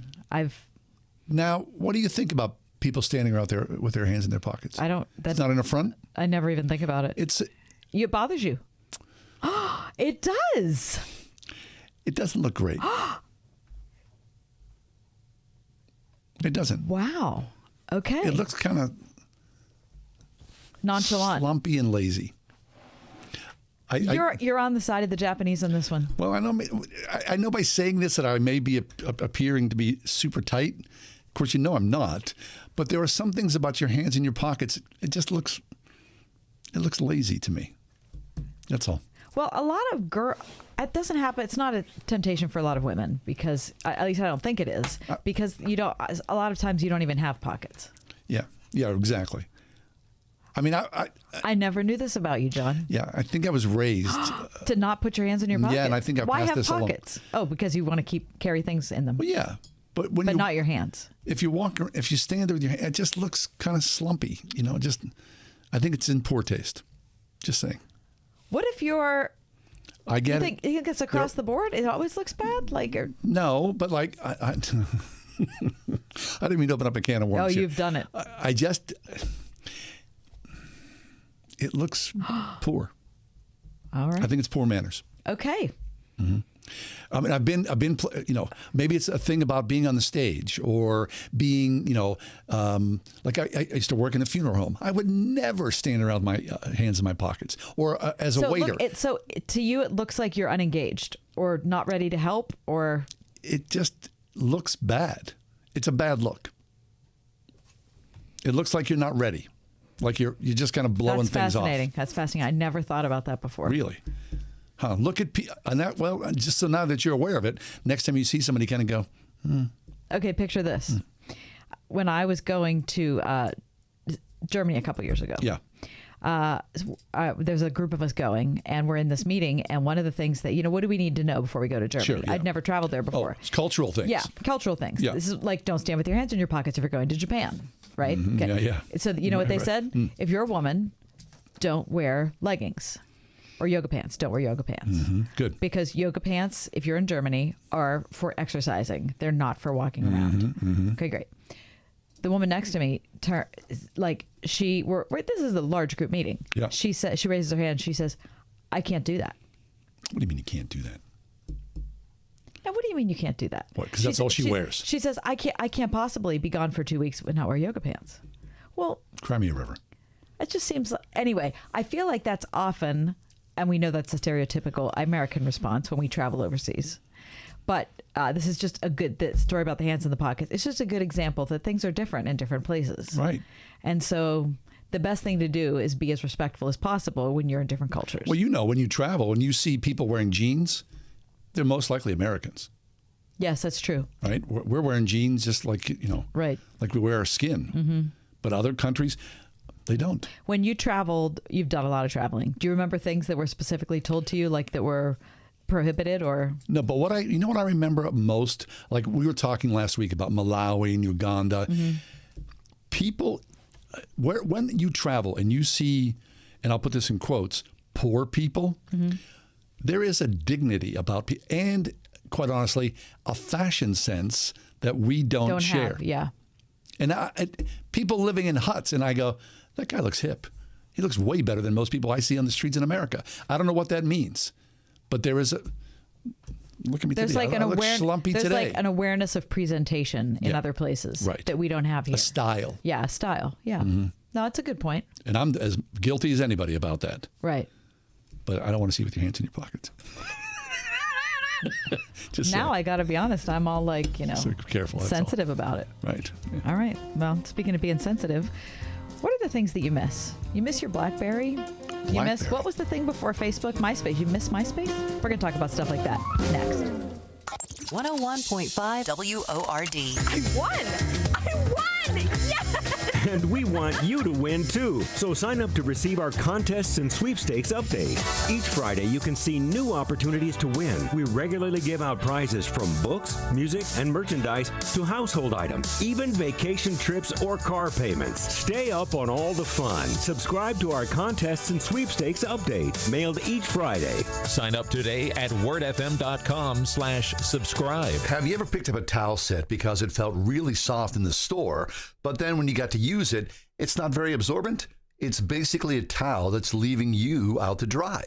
Now, what do you think about people standing out there with their hands in their pockets? It's not an affront? I never even think about it. It bothers you. It does. It doesn't look great. It doesn't. Wow. Okay. It looks kind of nonchalant, slumpy and lazy. You're on the side of the Japanese on this one. Well, I know by saying this that I may be appearing to be super tight. Of course, you know I'm not. But there are some things about your hands in your pockets. It just looks lazy to me. That's all. Well, a lot of it doesn't happen. It's not a temptation for a lot of women because, at least I don't think it is, because a lot of times you don't even have pockets. Yeah, exactly. I mean, I never knew this about you, John. Yeah, I think I was raised to not put your hands in your pockets. Yeah, and I think I passed this along. Why have pockets? Oh, because you want to carry things in them. Well, yeah, but not your hands. If you stand there with your hand, it just looks kind of slumpy. I think it's in poor taste. Just saying. What if you're? I get it. You think it's across the board? It always looks bad. No, but I didn't mean to open up a can of worms. Oh, you've done it. It looks poor. All right. I think it's poor manners. Okay. Mm-hmm. I mean, I've been, maybe it's a thing about being on the stage or being, like I used to work in a funeral home. I would never stand around my hands in my pockets or as a waiter. So to you, it looks like you're unengaged or not ready to help, or it just looks bad. It's a bad look. It looks like you're not ready. Like you're just kind of blowing things off. That's fascinating. I never thought about that before. Really? Huh. Look at that. Well, just so now that you're aware of it, next time you see somebody, kind of go, Okay, picture this. When I was going to Germany a couple years ago. Yeah. There's a group of us going, and we're in this meeting, and one of the things that, what do we need to know before we go to Germany? Sure, yeah. I'd never traveled there before. It's cultural things. Yeah, cultural things. Yeah. This is like, don't stand with your hands in your pockets if you're going to Japan, right? Mm-hmm. Okay. Yeah. So you know what they said? If you're a woman, don't wear leggings or yoga pants. Don't wear yoga pants. Mm-hmm. Good. Because yoga pants, if you're in Germany, are for exercising. They're not for walking around. Mm-hmm. Okay, great. The woman next to me, this is a large group meeting. Yeah. She raises her hand. She says, "I can't do that." What do you mean you can't do that? Now, what do you mean you can't do that? What? Because that's all she wears. She says, "I can't possibly be gone for 2 weeks and not wear yoga pants." Well, cry me a river. It just seems anyway. I feel like that's often, and we know that's a stereotypical American response when we travel overseas. But this is just the story about the hands in the pockets. It's just a good example that things are different in different places. Right. And so the best thing to do is be as respectful as possible when you're in different cultures. Well, when you travel and you see people wearing jeans, they're most likely Americans. Yes, that's true. Right. We're wearing jeans just like, right, like we wear our skin. Mm-hmm. But other countries, they don't. When you traveled, you've done a lot of traveling. Do you remember things that were specifically told to you, like that were prohibited or? No, but what I remember most, like we were talking last week about Malawi and Uganda. Mm-hmm. people, when you travel and you see, and I'll put this in quotes, poor people, there is a dignity about people, and quite honestly, a fashion sense that we don't share. Have, yeah. And people living in huts, and I go, that guy looks hip. He looks way better than most people I see on the streets in America. I don't know what that means, but there is a. Look at me there's today. Like I look slumpy there's today. like an awareness of presentation in other places that we don't have here. A style. Yeah, a style. Yeah. Mm-hmm. No, it's a good point. And I'm as guilty as anybody about that. Right. But I don't want to see you with your hands in your pockets. Just now, I got to be honest. I'm all like, so careful, sensitive about it. Right. Yeah. All right. Well, speaking of being sensitive, what are the things that you miss? You miss your BlackBerry? You miss, what was the thing before Facebook? MySpace. You miss MySpace? We're going to talk about stuff like that next. 101.5 WORD. I won! Yes! And we want you to win too. So sign up to receive our contests and sweepstakes update. Each Friday, you can see new opportunities to win. We regularly give out prizes from books, music, and merchandise to household items, even vacation trips or car payments. Stay up on all the fun. Subscribe to our contests and sweepstakes update, mailed each Friday. Sign up today at wordfm.com/subscribe. Have you ever picked up a towel set because it felt really soft in the store, but then when you got to use it, it's not very absorbent? It's basically a towel that's leaving you out to dry.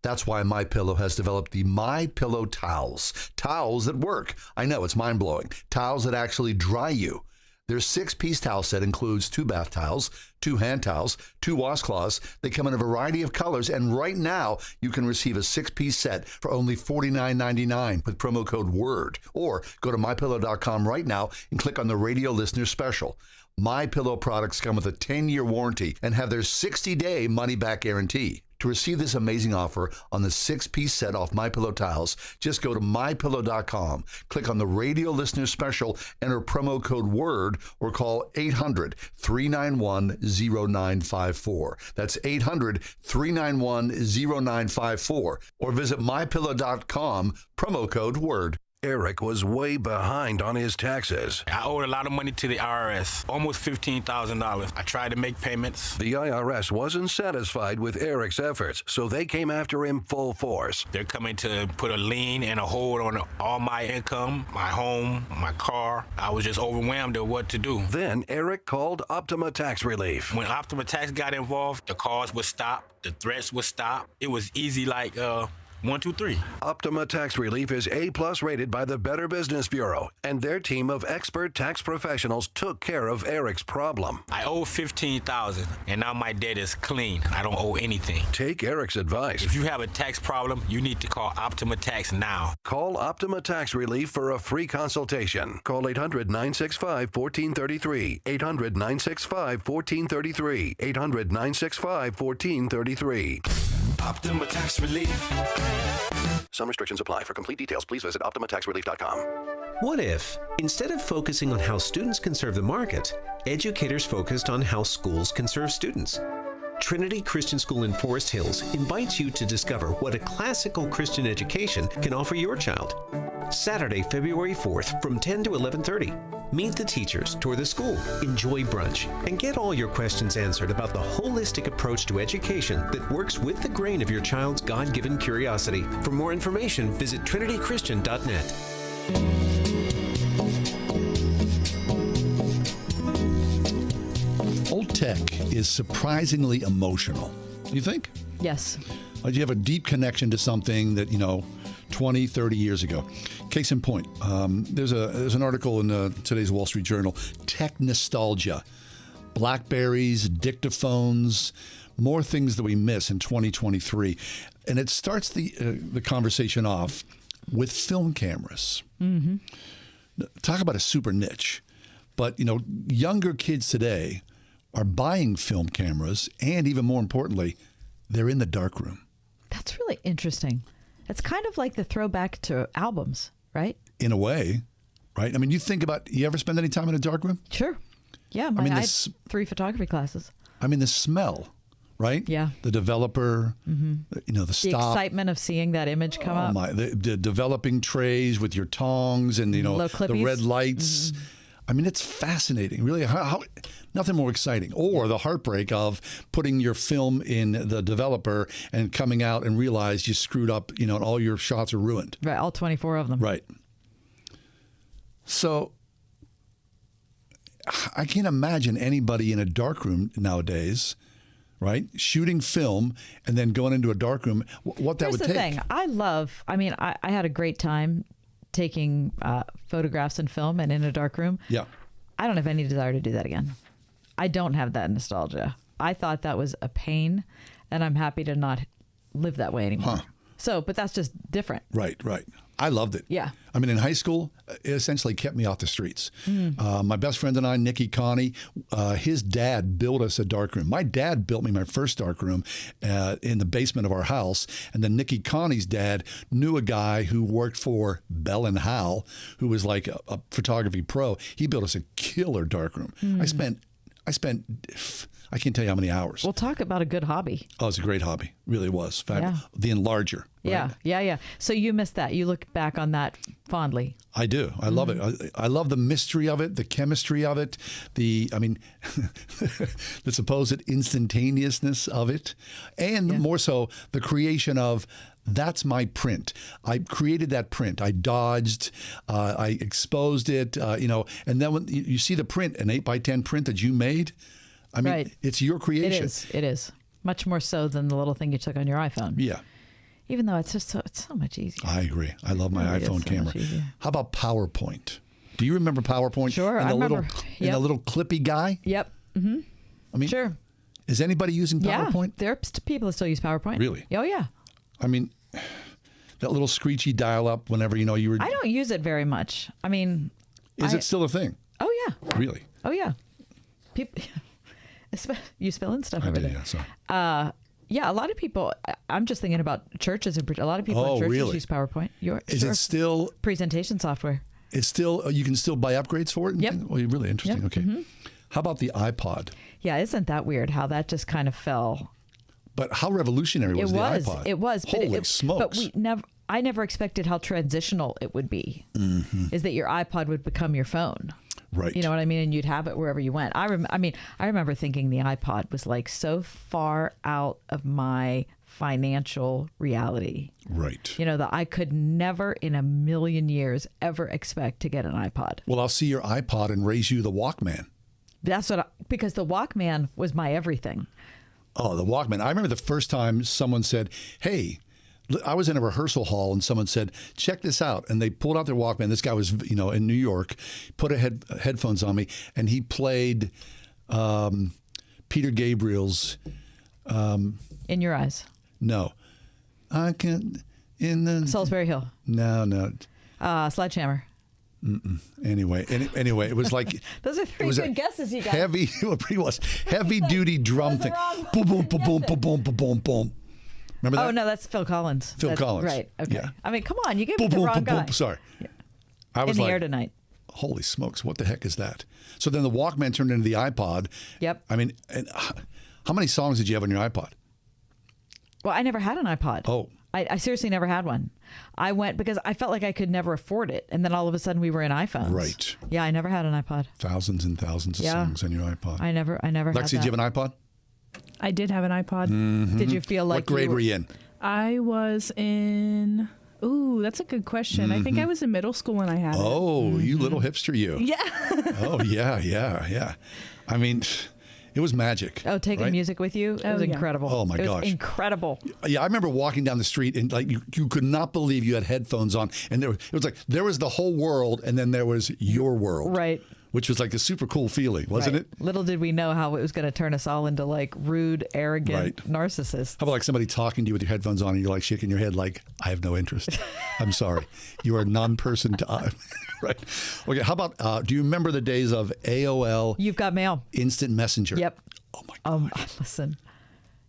That's why MyPillow has developed the MyPillow towels. Towels that work. I know, it's mind-blowing. Towels that actually dry you. Their 6-piece towel set includes 2 bath towels, 2 hand towels, 2 washcloths. They come in a variety of colors, and right now you can receive a 6-piece set for only $49.99 with promo code WORD. Or go to MyPillow.com right now and click on the radio listener special. MyPillow products come with a 10-year warranty and have their 60-day money-back guarantee. To receive this amazing offer on the 6-piece set off MyPillow towels, just go to MyPillow.com, click on the radio listener special, enter promo code WORD, or call 800-391-0954. That's 800-391-0954. Or visit MyPillow.com, promo code WORD. Eric was way behind on his taxes. I owed a lot of money to the IRS, almost $15,000. I tried to make payments. The IRS wasn't satisfied with Eric's efforts, so they came after him full force. They're coming to put a lien and a hold on all my income, my home, my car. I was just overwhelmed at what to do. Then Eric called Optima Tax Relief. When Optima Tax got involved, the calls would stop, the threats would stop. It was easy like 1, 2, 3. Optima Tax Relief is A+ rated by the Better Business Bureau, and their team of expert tax professionals took care of Eric's problem. I owe $15,000, and now my debt is clean. I don't owe anything. Take Eric's advice. If you have a tax problem, you need to call Optima Tax now. Call Optima Tax Relief for a free consultation. Call 800-965-1433. 800-965-1433. 800-965-1433. Optima Tax Relief. Some restrictions apply. For complete details, please visit OptimaTaxRelief.com. What if, instead of focusing on how students can serve the market, educators focused on how schools can serve students? Trinity Christian School in Forest Hills invites you to discover what a classical Christian education can offer your child. Saturday, February 4th from 10 to 11:30. Meet the teachers, tour the school, enjoy brunch, and get all your questions answered about the holistic approach to education that works with the grain of your child's God-given curiosity. For more information, visit trinitychristian.net. Old tech is surprisingly emotional. You think? Yes. Like you have a deep connection to something that, 20, 30 years ago. Case in point, there's an article in today's Wall Street Journal, Tech Nostalgia. Blackberries, dictaphones, more things that we miss in 2023. And it starts the conversation off with film cameras. Mm-hmm. Talk about a super niche. But, younger kids today are buying film cameras, and even more importantly, they're in the darkroom. That's really interesting. It's kind of like the throwback to albums, right? In a way, right? I mean, you think about, you ever spend any time in a darkroom? Sure. Yeah, I had 3 photography classes. I mean, the smell, right? Yeah. The developer, the stop. The excitement of seeing that image come up. The developing trays with your tongs and, the red lights. I mean, it's fascinating. Really, how nothing more exciting. Or the heartbreak of putting your film in the developer and coming out and realize you screwed up, and all your shots are ruined. Right, all 24 of them. Right. So I can't imagine anybody in a darkroom nowadays, right, shooting film and then going into a darkroom, what that would take. Here's the thing. I had a great time taking photographs and film and in a darkroom. Yeah. I don't have any desire to do that again. I don't have that nostalgia. I thought that was a pain, and I'm happy to not live that way anymore. So, but that's just different. Right. I loved it. Yeah. I mean, in high school, it essentially kept me off the streets. My best friend and I, Nicky Connie, his dad built us a darkroom. My dad built me my first darkroom in the basement of our house. And then Nicky Connie's dad knew a guy who worked for Bell and Howell, who was like a photography pro. He built us a killer darkroom. I spent, I can't tell you how many hours. We'll talk about a good hobby. Oh, it's a great hobby. Really was. Fabulous. Yeah. The enlarger. Right? Yeah. So you missed that. You look back on that fondly. I do. I love it. I love the mystery of it, the chemistry of it, the supposed instantaneousness of it, and more so the creation of, that's my print. I created that print. I dodged, I exposed it, and then when you see the print, an 8x10 print that you made, it's your creation. It is. Much more so than the little thing you took on your iPhone. Yeah. Even though it's so much easier. I agree. I love my iPhone camera. How about PowerPoint? Do you remember PowerPoint? Sure, I remember. Yep. And the little clippy guy? Yep. Mm-hmm. I mean, sure. Is anybody using PowerPoint? Yeah, there are people that still use PowerPoint. Really? Oh, yeah. I mean, that little screechy dial-up whenever, you were... I don't use it very much. I mean... Is it still a thing? Oh, yeah. Really? Oh, yeah. People... You spilling stuff over there. Yeah, sorry. Yeah, a lot of people, I'm just thinking about churches. A lot of people in churches use PowerPoint. Is it still... Presentation software. It's still, you can still buy upgrades for it? Yep. Well, you're really interesting. Yep. Okay. Mm-hmm. How about the iPod? Yeah, isn't that weird how that just kind of fell? But how revolutionary was the iPod? It was. Holy smokes. But I never expected how transitional it would be. Mm-hmm. Is that your iPod would become your phone. Right. You know what I mean? And you'd have it wherever you went. I remember thinking the iPod was like so far out of my financial reality. Right. That I could never in a million years ever expect to get an iPod. Well, I'll see your iPod and raise you the Walkman. That's because the Walkman was my everything. Oh, the Walkman. I remember the first time someone said, hey, I was in a rehearsal hall and someone said, check this out. And they pulled out their Walkman. This guy was, in New York, put headphones on me, and he played Peter Gabriel's... In Your Eyes. No. I can't... In the... Salisbury Hill. No. Sledgehammer. Mm-mm. Anyway, it was like... Those are three good guesses you got. Heavy duty drum thing. Boom, boom, boom, boom, boom, boom, boom, boom. Remember that? Oh, no, that's Phil Collins. Phil Collins. Right, okay. Yeah. I mean, come on, you gave boom, me the boom, wrong boom, guy. Boom. Sorry. Yeah. I was in the air tonight. Holy smokes, what the heck is that? So then the Walkman turned into the iPod. Yep. I mean, how many songs did you have on your iPod? Well, I never had an iPod. Oh. I seriously never had one. I went because I felt like I could never afford it. And then all of a sudden we were in iPhones. Right. Yeah, I never had an iPod. Thousands and thousands of songs on your iPod. I never had that. Lexi, did you have an iPod? I did have an iPod. Mm-hmm. Did you feel like what grade were you in? I was in... Ooh, that's a good question. I think I was in middle school when I had it. Oh, you little hipster, you. Yeah. Oh, yeah. I mean... It was magic. Oh, taking music with you? It was incredible. Oh, my gosh. It was incredible. Yeah, I remember walking down the street and like you could not believe you had headphones on. And it was like there was the whole world and then there was your world. Right. Which was like a super cool feeling, wasn't it? Little did we know how it was going to turn us all into like rude, arrogant narcissists. How about like somebody talking to you with your headphones on and you're like shaking your head like, I have no interest. I'm sorry. You are a non-person to... Right. Okay, how about, do you remember the days of AOL? You've Got Mail. Instant Messenger. Yep. Oh, my God. Listen,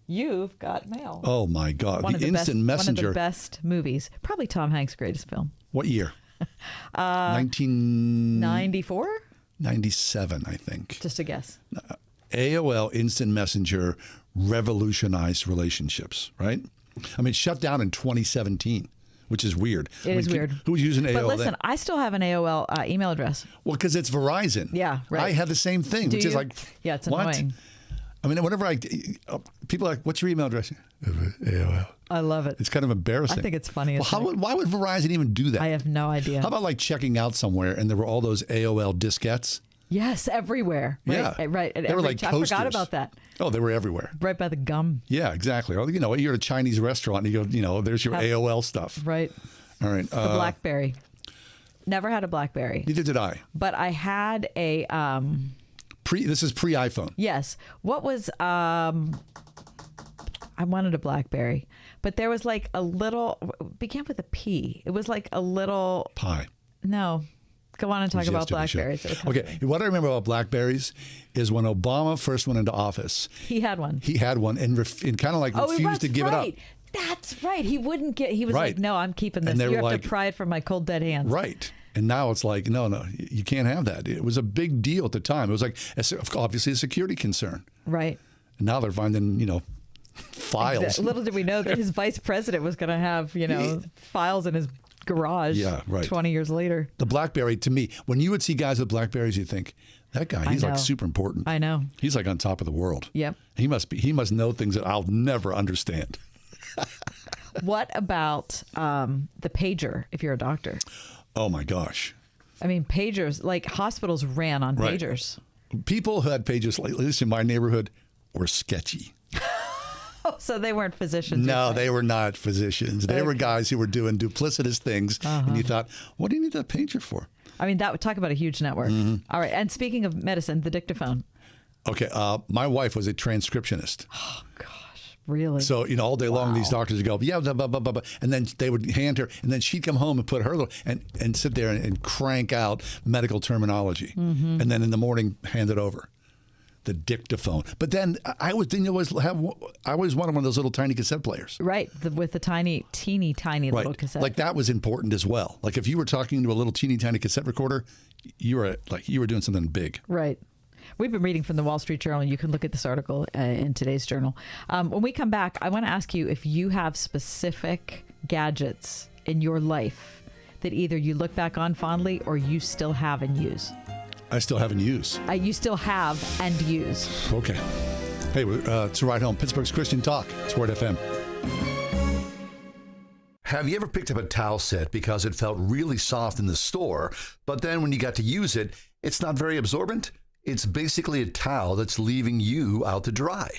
You've Got Mail. Oh, my God. The Instant Messenger. One of the best movies. Probably Tom Hanks' greatest film. What year? 1994? 97, I think. Just a guess. AOL Instant Messenger revolutionized relationships, right? I mean, it shut down in 2017. which is weird. It is weird. Who's using AOL? But listen, I still have an AOL email address. Well, because it's Verizon. Yeah, right. I have the same thing, which is like, yeah, it's what? annoying. I mean, whenever people are like, what's your email address? AOL. I love it. It's kind of embarrassing. I think it's funny. Well, why would Verizon even do that? I have no idea. How about like checking out somewhere and there were all those AOL diskettes? Yes, everywhere. Yeah. Right. They were like I coasters. forgot about that. Oh, they were everywhere. Right by the gum. Yeah, exactly. Or, you're at a Chinese restaurant and you go, there's your AOL stuff. Right. All right. The BlackBerry. Never had a BlackBerry. Neither did I. But I had a... This is pre-iPhone. Yes. What was... I wanted a BlackBerry. But there was like a little... began with a P. It was like a little... Pie. No. Go on and talk about BlackBerries. Okay. What I remember about BlackBerries is when Obama first went into office. He had one. He had one and kind of like refused to give it up. That's right. He wouldn't get... He was Right. like, no, I'm keeping this. And they You were have like- to pry it from my cold, dead hands. Right. And now it's like, no, you can't have that. It was a big deal at the time. It was like, obviously, a security concern. Right. And now they're finding, files. Little did we know that his vice president was going to have, files in his garage 20 years later. The BlackBerry, to me, when you would see guys with BlackBerries, you think, that guy, he's like super important. I know. He's like on top of the world. Yep. He must know things that I'll never understand. What about the pager if you're a doctor? Oh, my gosh. I mean, pagers, like hospitals ran on Right. pagers. People who had pagers, at least in my neighborhood, were sketchy. Oh, so they weren't physicians. No, they were not physicians. They were guys who were doing duplicitous things. And you thought, what do you need that pager for? I mean, that would talk about a huge network. All right. And speaking of medicine, the dictaphone. Okay. My wife was a transcriptionist. Oh, gosh. Really? So, all day long, these doctors would go, yeah, blah, blah, blah, blah, blah. And then they would hand her, and then she'd come home and put her little, and sit there and crank out medical terminology. And then in the morning, hand it over. The dictaphone. But then I always wanted one of those little tiny cassette players. Right. With the teeny tiny little cassette. Like that was important as well. Like if you were talking to a little teeny tiny cassette recorder, you were doing something big. Right. We've been reading from the Wall Street Journal. You can look at this article in today's journal. When we come back, I want to ask you if you have specific gadgets in your life that either you look back on fondly or you still have and use. I still have and use. You still have and use. Okay. Hey, it's a ride home. Pittsburgh's Christian Talk. It's Word FM. Have you ever picked up a towel set because it felt really soft in the store, but then when you got to use it, it's not very absorbent? It's basically a towel that's leaving you out to dry.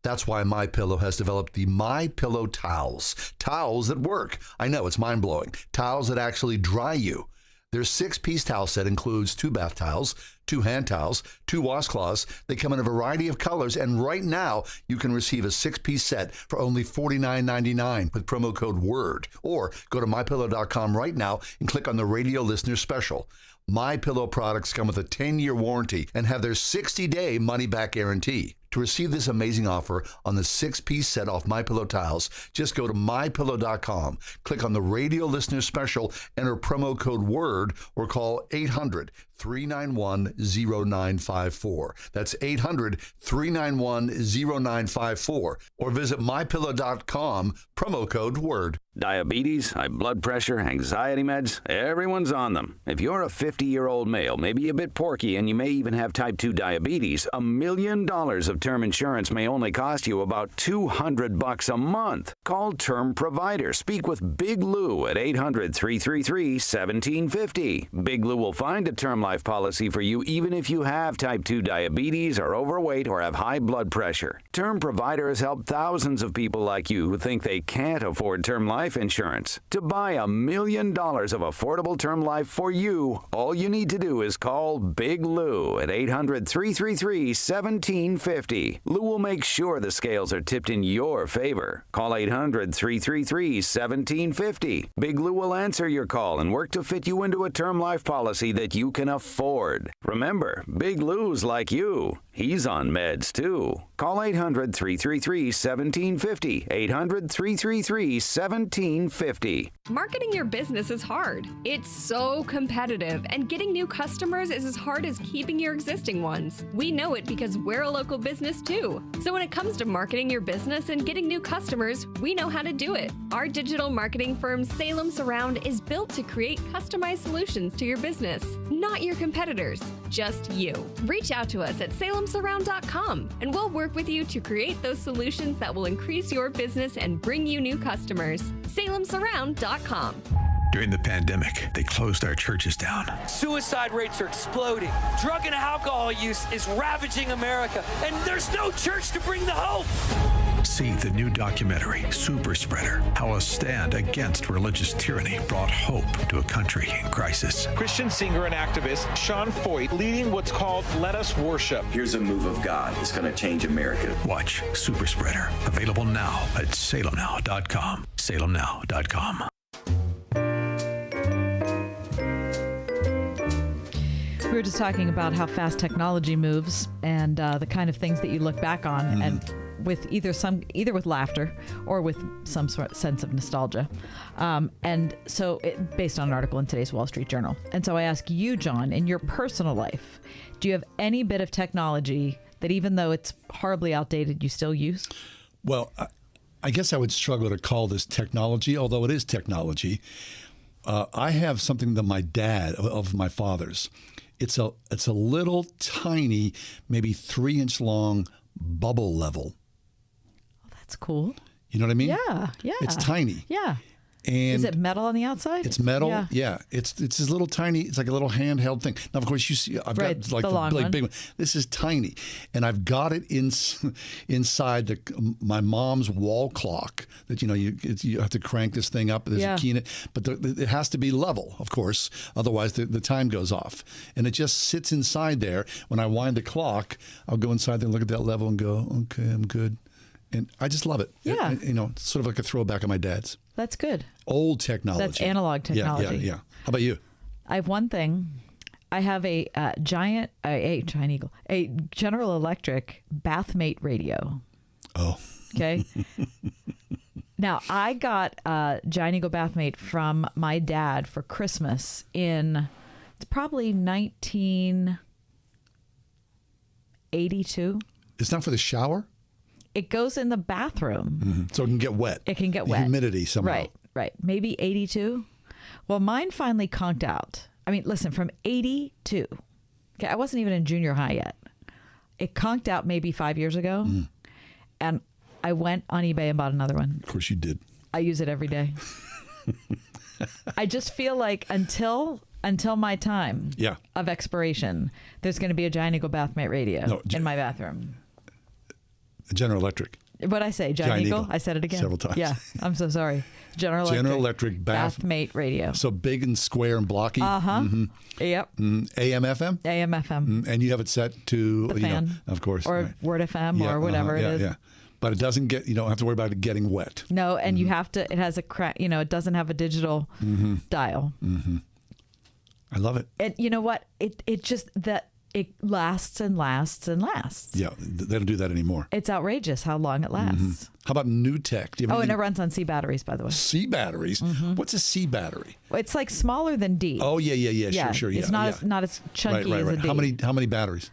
That's why MyPillow has developed the MyPillow towels. Towels that work. I know, it's mind-blowing. Towels that actually dry you. Their 6-piece towel set includes 2 bath towels, 2 hand towels, 2 washcloths. They come in a variety of colors, and right now you can receive a 6-piece set for only $49.99 with promo code WORD. Or go to MyPillow.com right now and click on the radio listener special. MyPillow products come with a 10-year warranty and have their 60-day money-back guarantee. To receive this amazing offer on the 6-piece set off MyPillow towels, just go to MyPillow.com, click on the radio listener special, enter promo code WORD, or call 800-391-0954. That's 800-391-0954. Or visit MyPillow.com, promo code WORD. Diabetes, high blood pressure, anxiety meds, everyone's on them. If you're a 50-year-old male, maybe a bit porky, and you may even have type 2 diabetes, $1 million of term insurance may only cost you about $200 a month. Call Term Provider. Speak with Big Lou at 800-333-1750. Big Lou will find a term life policy for you even if you have type 2 diabetes, are overweight, or have high blood pressure. Term Provider has helped thousands of people like you who think they can't afford term life insurance. To buy $1 million of affordable term life for you, all you need to do is call Big Lou at 800-333-1750. Lou will make sure the scales are tipped in your favor. Call 800-333-1750. Big Lou will answer your call and work to fit you into a term life policy that you can afford. afford. Remember, Big Lou's like you. He's on meds, too. Call 800-333-1750. 800-333-1750. Marketing your business is hard. It's so competitive, and getting new customers is as hard as keeping your existing ones. We know it because we're a local business too. So when it comes to marketing your business and getting new customers, we know how to do it. Our digital marketing firm Salem Surround is built to create customized solutions to your business, not your competitors, just you. Reach out to us at salemsurround.com and we'll work with you to create those solutions that will increase your business and bring you new customers. salemsurround.com. During the pandemic, they closed our churches down. Suicide rates are exploding. Drug and alcohol use is ravaging America, and there's no church to bring the hope. See the new documentary, Super Spreader, how a stand against religious tyranny brought hope to a country in crisis. Christian singer and activist Sean Foyt leading what's called Let Us Worship. Here's a move of God that's going to change America. Watch Super Spreader, available now at salemnow.com. salemnow.com. We were just talking about how fast technology moves and the kind of things that you look back on and with either with laughter or with some sort of sense of nostalgia. And so based on an article in today's Wall Street Journal. And so I ask you, John, in your personal life, do you have any bit of technology that even though it's horribly outdated, you still use? Well, I guess I would struggle to call this technology, although it is technology. I have something that my dad, of my father's, it's a little tiny, maybe 3-inch long bubble level. Oh, that's cool. You know what I mean? Yeah. It's tiny. Yeah. And is it metal on the outside? It's metal. Yeah. It's this little tiny. It's like a little handheld thing. Now, of course, you see, I've got like the really big one. This is tiny, and I've got it inside my mom's wall clock. That you have to crank this thing up. There's a key in it, but it has to be level, of course. Otherwise, the time goes off, and it just sits inside there. When I wind the clock, I'll go inside there and look at that level and go, okay, I'm good. And I just love it. Yeah. It's sort of like a throwback of my dad's. That's good. Old technology. That's analog technology. Yeah. How about you? I have one thing. I have a General Electric Bathmate radio. Oh. Okay. Now, I got a Giant Eagle Bathmate from my dad for Christmas it's probably 1982. It's not for the shower? It goes in the bathroom. Mm-hmm. So it can get wet. It can get wet. Humidity somehow. Right. Maybe 82. Well, mine finally conked out. I mean, listen, from 82. Okay, I wasn't even in junior high yet. It conked out maybe 5 years ago. And I went on eBay and bought another one. Of course you did. I use it every day. I just feel like until my time of expiration, there's going to be a Giant Eagle Bathmate radio in my bathroom. General Electric. What'd I say? Giant Eagle? I said it again. Several times. Yeah, I'm so sorry. General Electric Bathmate radio. So big and square and blocky. Mm-hmm. Yep. AM, FM? AM, FM. And you have it set to, the fan. Of course. Or Word FM or whatever it is. Yeah. But it doesn't you don't have to worry about it getting wet. No, and you have to, it has a it doesn't have a digital dial. Mm-hmm. I love it. And you know what? It just, it lasts and lasts and lasts. Yeah, they don't do that anymore. It's outrageous how long it lasts. How about new tech? And it runs on C batteries, by the way. C batteries? What's a C battery? Well, it's like smaller than D. Oh, yeah. Sure. It's not as chunky as a D. How many batteries?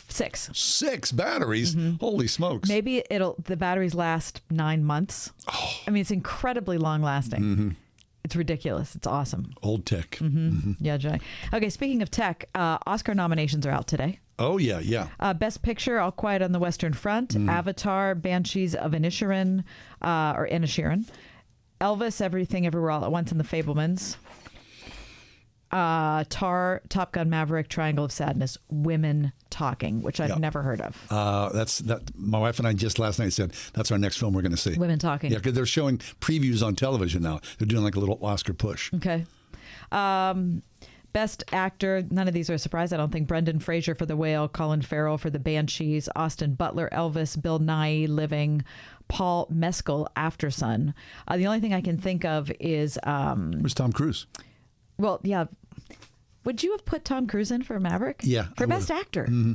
6. 6 batteries? Holy smokes. Maybe the batteries last 9 months. Oh. I mean, it's incredibly long lasting. It's ridiculous. It's awesome. Old tech. Yeah, Jay. Okay, speaking of tech, Oscar nominations are out today. Oh, yeah. Best Picture, All Quiet on the Western Front. Avatar, Banshees of Inisherin, Elvis, Everything Everywhere All at Once, and The Fabelmans. Tar, Top Gun Maverick, Triangle of Sadness, Women Talking, which I've never heard of. My wife and I just last night said that's our next film we're going to see. Women Talking. Yeah, because they're showing previews on television now. They're doing like a little Oscar push. Okay. Best Actor, none of these are a surprise, I don't think. Brendan Fraser for The Whale, Colin Farrell for The Banshees, Austin Butler, Elvis, Bill Nighy, Living, Paul Mescal, Aftersun. The only thing I can think of is... Where's Tom Cruise? Well, yeah. Would you have put Tom Cruise in for Maverick? Yeah. For Best Actor? Mm-hmm.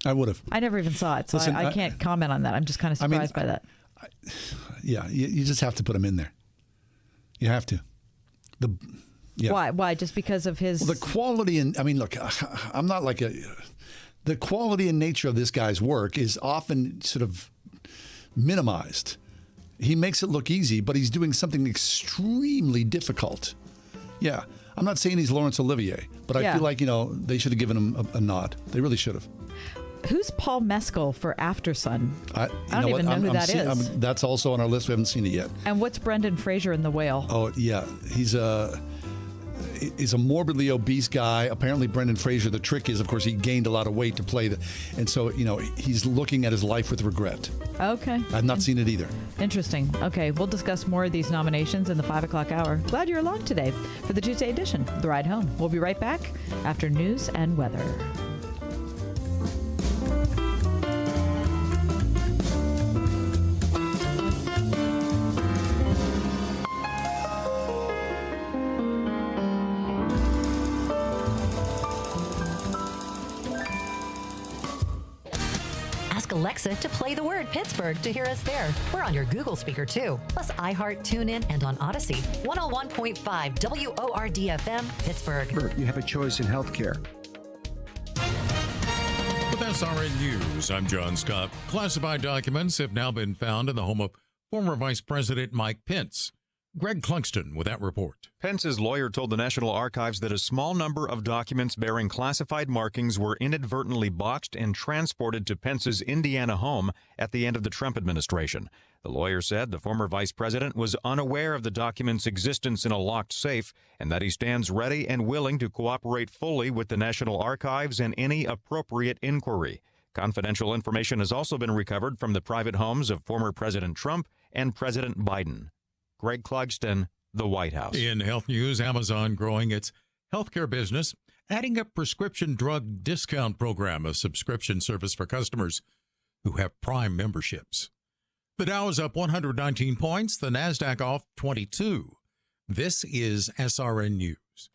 I would have. I never even saw it, so Listen, I can't comment on that. I'm just kind of surprised by that. You just have to put him in there. You have to. Why? Just because of his... Well, the quality and look, I'm not like the quality and nature of this guy's work is often sort of minimized. He makes it look easy, but he's doing something extremely difficult. Yeah. I'm not saying he's Laurence Olivier, but I feel like, they should have given him a nod. They really should have. Who's Paul Mescal for Aftersun? I don't even know who that is. That's also on our list. We haven't seen it yet. And what's Brendan Fraser in The Whale? Oh, yeah. He's a morbidly obese guy. Apparently, Brendan Fraser, the trick is, of course, he gained a lot of weight to play and so, he's looking at his life with regret. Okay. I've not seen it either. Interesting. Okay, we'll discuss more of these nominations in the 5 o'clock hour. Glad you're along today for the Tuesday edition of The Ride Home. We'll be right back after news and weather. Alexa to play the word Pittsburgh to hear us there. We're on your Google speaker too. Plus iHeart, TuneIn, and on Odyssey. 101.5 WORD-FM, Pittsburgh. You have a choice in healthcare. With SRN News, I'm John Scott. Classified documents have now been found in the home of former Vice President Mike Pence. Greg Clugston with that report. Pence's lawyer told the National Archives that a small number of documents bearing classified markings were inadvertently botched and transported to Pence's Indiana home at the end of the Trump administration. The lawyer said the former vice president was unaware of the documents' existence in a locked safe and that he stands ready and willing to cooperate fully with the National Archives in any appropriate inquiry. Confidential information has also been recovered from the private homes of former President Trump and President Biden. Greg Clugston, the White House. In health news, Amazon growing its healthcare business, adding a prescription drug discount program, a subscription service for customers who have Prime memberships. The Dow is up 119 points, the NASDAQ off 22. This is SRN News.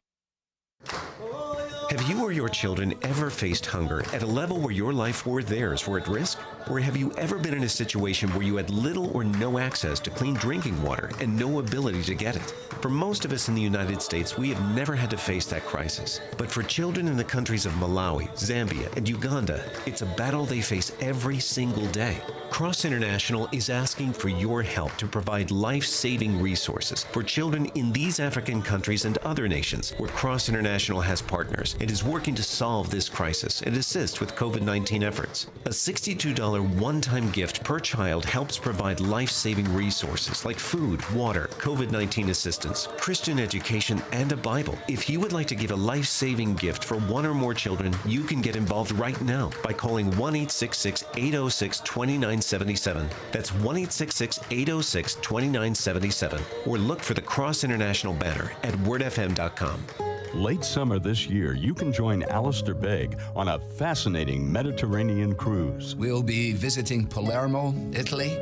Have you or your children ever faced hunger at a level where your life or theirs were at risk? Or have you ever been in a situation where you had little or no access to clean drinking water and no ability to get it? For most of us in the United States, we have never had to face that crisis. But for children in the countries of Malawi, Zambia, and Uganda, it's a battle they face every single day. Cross International is asking for your help to provide life-saving resources for children in these African countries and other nations where Cross International has partners and is working to solve this crisis and assist with COVID-19 efforts. A $62 one-time gift per child helps provide life-saving resources like food, water, COVID-19 assistance, Christian education, and a Bible. If you would like to give a life-saving gift for one or more children, you can get involved right now by calling 1-866-806-2977. That's 1-866-806-2977. Or look for the Cross International banner at wordfm.com. Late summer this year, you can join Alistair Begg on a fascinating Mediterranean cruise. We'll be visiting Palermo, Italy,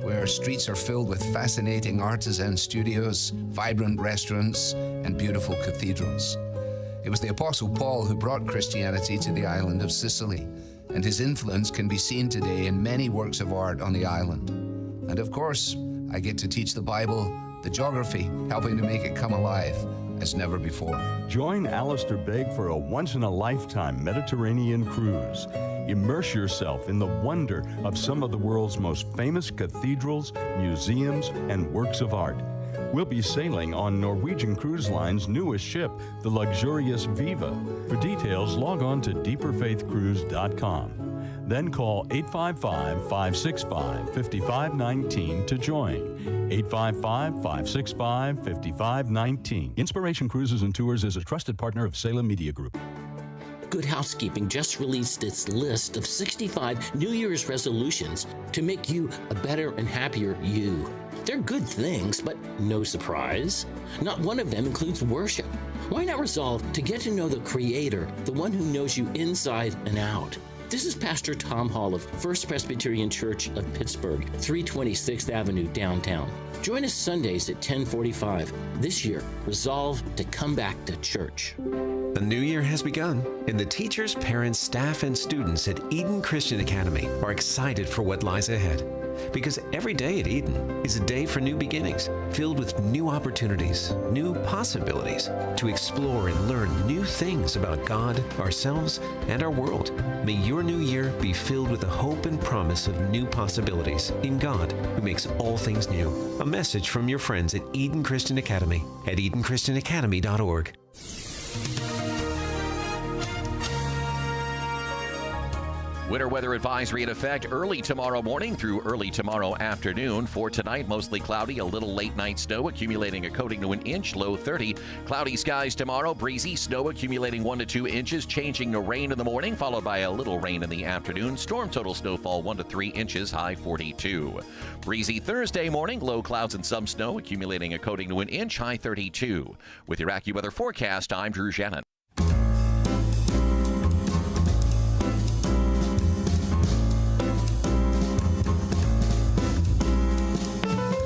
where streets are filled with fascinating artisan studios, vibrant restaurants, and beautiful cathedrals. It was the Apostle Paul who brought Christianity to the island of Sicily, and his influence can be seen today in many works of art on the island. And of course, I get to teach the Bible, the geography, helping to make it come alive as never before. Join Alistair Begg for a once-in-a-lifetime Mediterranean cruise. Immerse yourself in the wonder of some of the world's most famous cathedrals, museums, and works of art. We'll be sailing on Norwegian Cruise Line's newest ship, the luxurious Viva. For details, log on to deeperfaithcruise.com. Then call 855-565-5519 to join. 855-565-5519. Inspiration Cruises and Tours is a trusted partner of Salem Media Group. Good Housekeeping just released its list of 65 New Year's resolutions to make you a better and happier you. They're good things, but no surprise. Not one of them includes worship. Why not resolve to get to know the Creator, the one who knows you inside and out? This is Pastor Tom Hall of First Presbyterian Church of Pittsburgh, 326th Avenue, downtown. Join us Sundays at 10:45. This year, resolve to come back to church. A new year has begun, and the teachers, parents, staff, and students at Eden Christian Academy are excited for what lies ahead. Because every day at Eden is a day for new beginnings, filled with new opportunities, new possibilities, to explore and learn new things about God, ourselves, and our world. May your new year be filled with the hope and promise of new possibilities in God, who makes all things new. A message from your friends at Eden Christian Academy at EdenChristianAcademy.org. Winter weather advisory in effect early tomorrow morning through early tomorrow afternoon. For tonight, mostly cloudy, a little late night snow accumulating a coating to an inch, low 30. Cloudy skies tomorrow, breezy, snow accumulating 1 to 2 inches, changing to rain in the morning, followed by a little rain in the afternoon. Storm total snowfall 1 to 3 inches, high 42. Breezy Thursday morning, low clouds and some snow accumulating a coating to an inch, high 32. With your AccuWeather forecast, I'm Drew Shannon.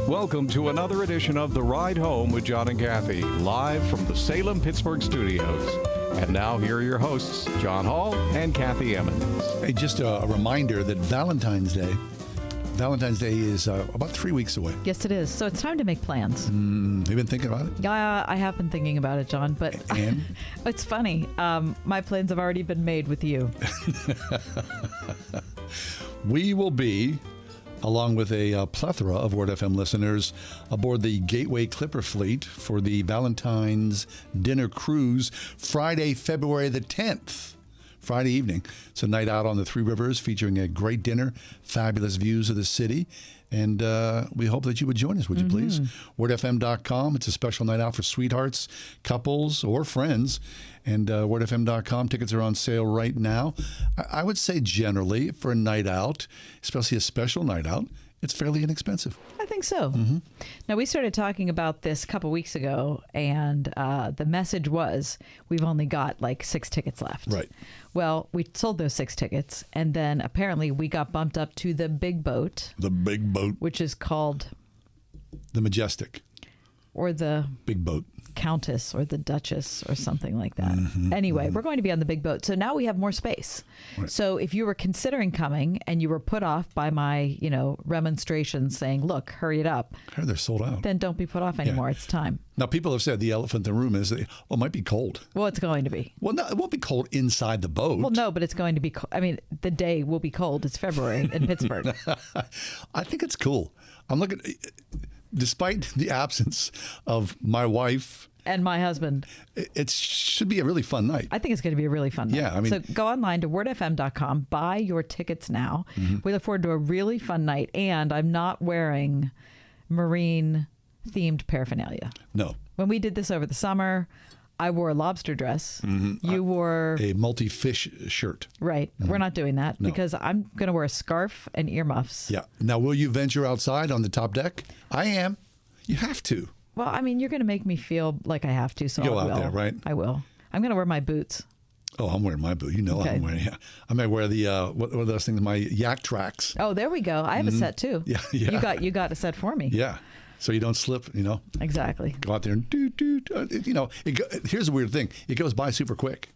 Welcome to another edition of The Ride Home with John and Kathy, live from the Salem-Pittsburgh studios. And now here are your hosts, John Hall and Kathy Emmons. Hey, just a reminder that Valentine's Day is about 3 weeks away. Yes, it is. So it's time to make plans. Have you been thinking about it? Yeah, I have been thinking about it, John. But and? It's funny. My plans have already been made with you. We will be, along with a plethora of Word FM listeners, aboard the Gateway Clipper Fleet for the Valentine's Dinner Cruise, Friday, February the 10th. Friday evening. It's a night out on the Three Rivers featuring a great dinner, fabulous views of the city, and we hope that you would join us, would you please? WordFM.com. It's a special night out for sweethearts, couples, or friends, and WordFM.com. Tickets are on sale right now. I would say generally for a night out, especially a special night out, it's fairly inexpensive. I think so. Now, we started talking about this a couple weeks ago, and the message was we've only got like 6 tickets left. Right. Well, we sold those 6 tickets, and then apparently we got bumped up to the big boat. The big boat. Which is called the Majestic. Or the big boat. Countess or the Duchess or something like that. Anyway, we're going to be on the big boat. So now we have more space. Right. So if you were considering coming and you were put off by my, remonstrations saying, look, hurry it up. I heard they're sold out. Then don't be put off anymore. Yeah. It's time. Now, people have said the elephant in the room is, it might be cold. Well, it's going to be. Well, no, it won't be cold inside the boat. Well, no, but it's going to be cold. I mean, the day will be cold. It's February in Pittsburgh. I think it's cool. I'm looking... Despite the absence of my wife and my husband, it should be a really fun night. I think it's going to be a really fun night. Yeah, I mean, so go online to wordfm.com, buy your tickets now. We look forward to a really fun night, and I'm not wearing marine themed paraphernalia. No. When we did this over the summer, I wore a lobster dress. You wore a multi-fish shirt. Right. We're not doing that because I'm going to wear a scarf and earmuffs. Yeah. Now, will you venture outside on the top deck? I am. You have to. Well, I mean, you're going to make me feel like I have to, so I will. Go out there, right? I will. I'm going to wear my boots. Oh, I'm wearing my boot. Okay. I'm wearing. Yeah. I might wear the what are those things? My yak tracks. Oh, there we go. I have a set too. Yeah. You got a set for me. Yeah. So you don't slip, Exactly. Go out there and here's a weird thing. It goes by super quick.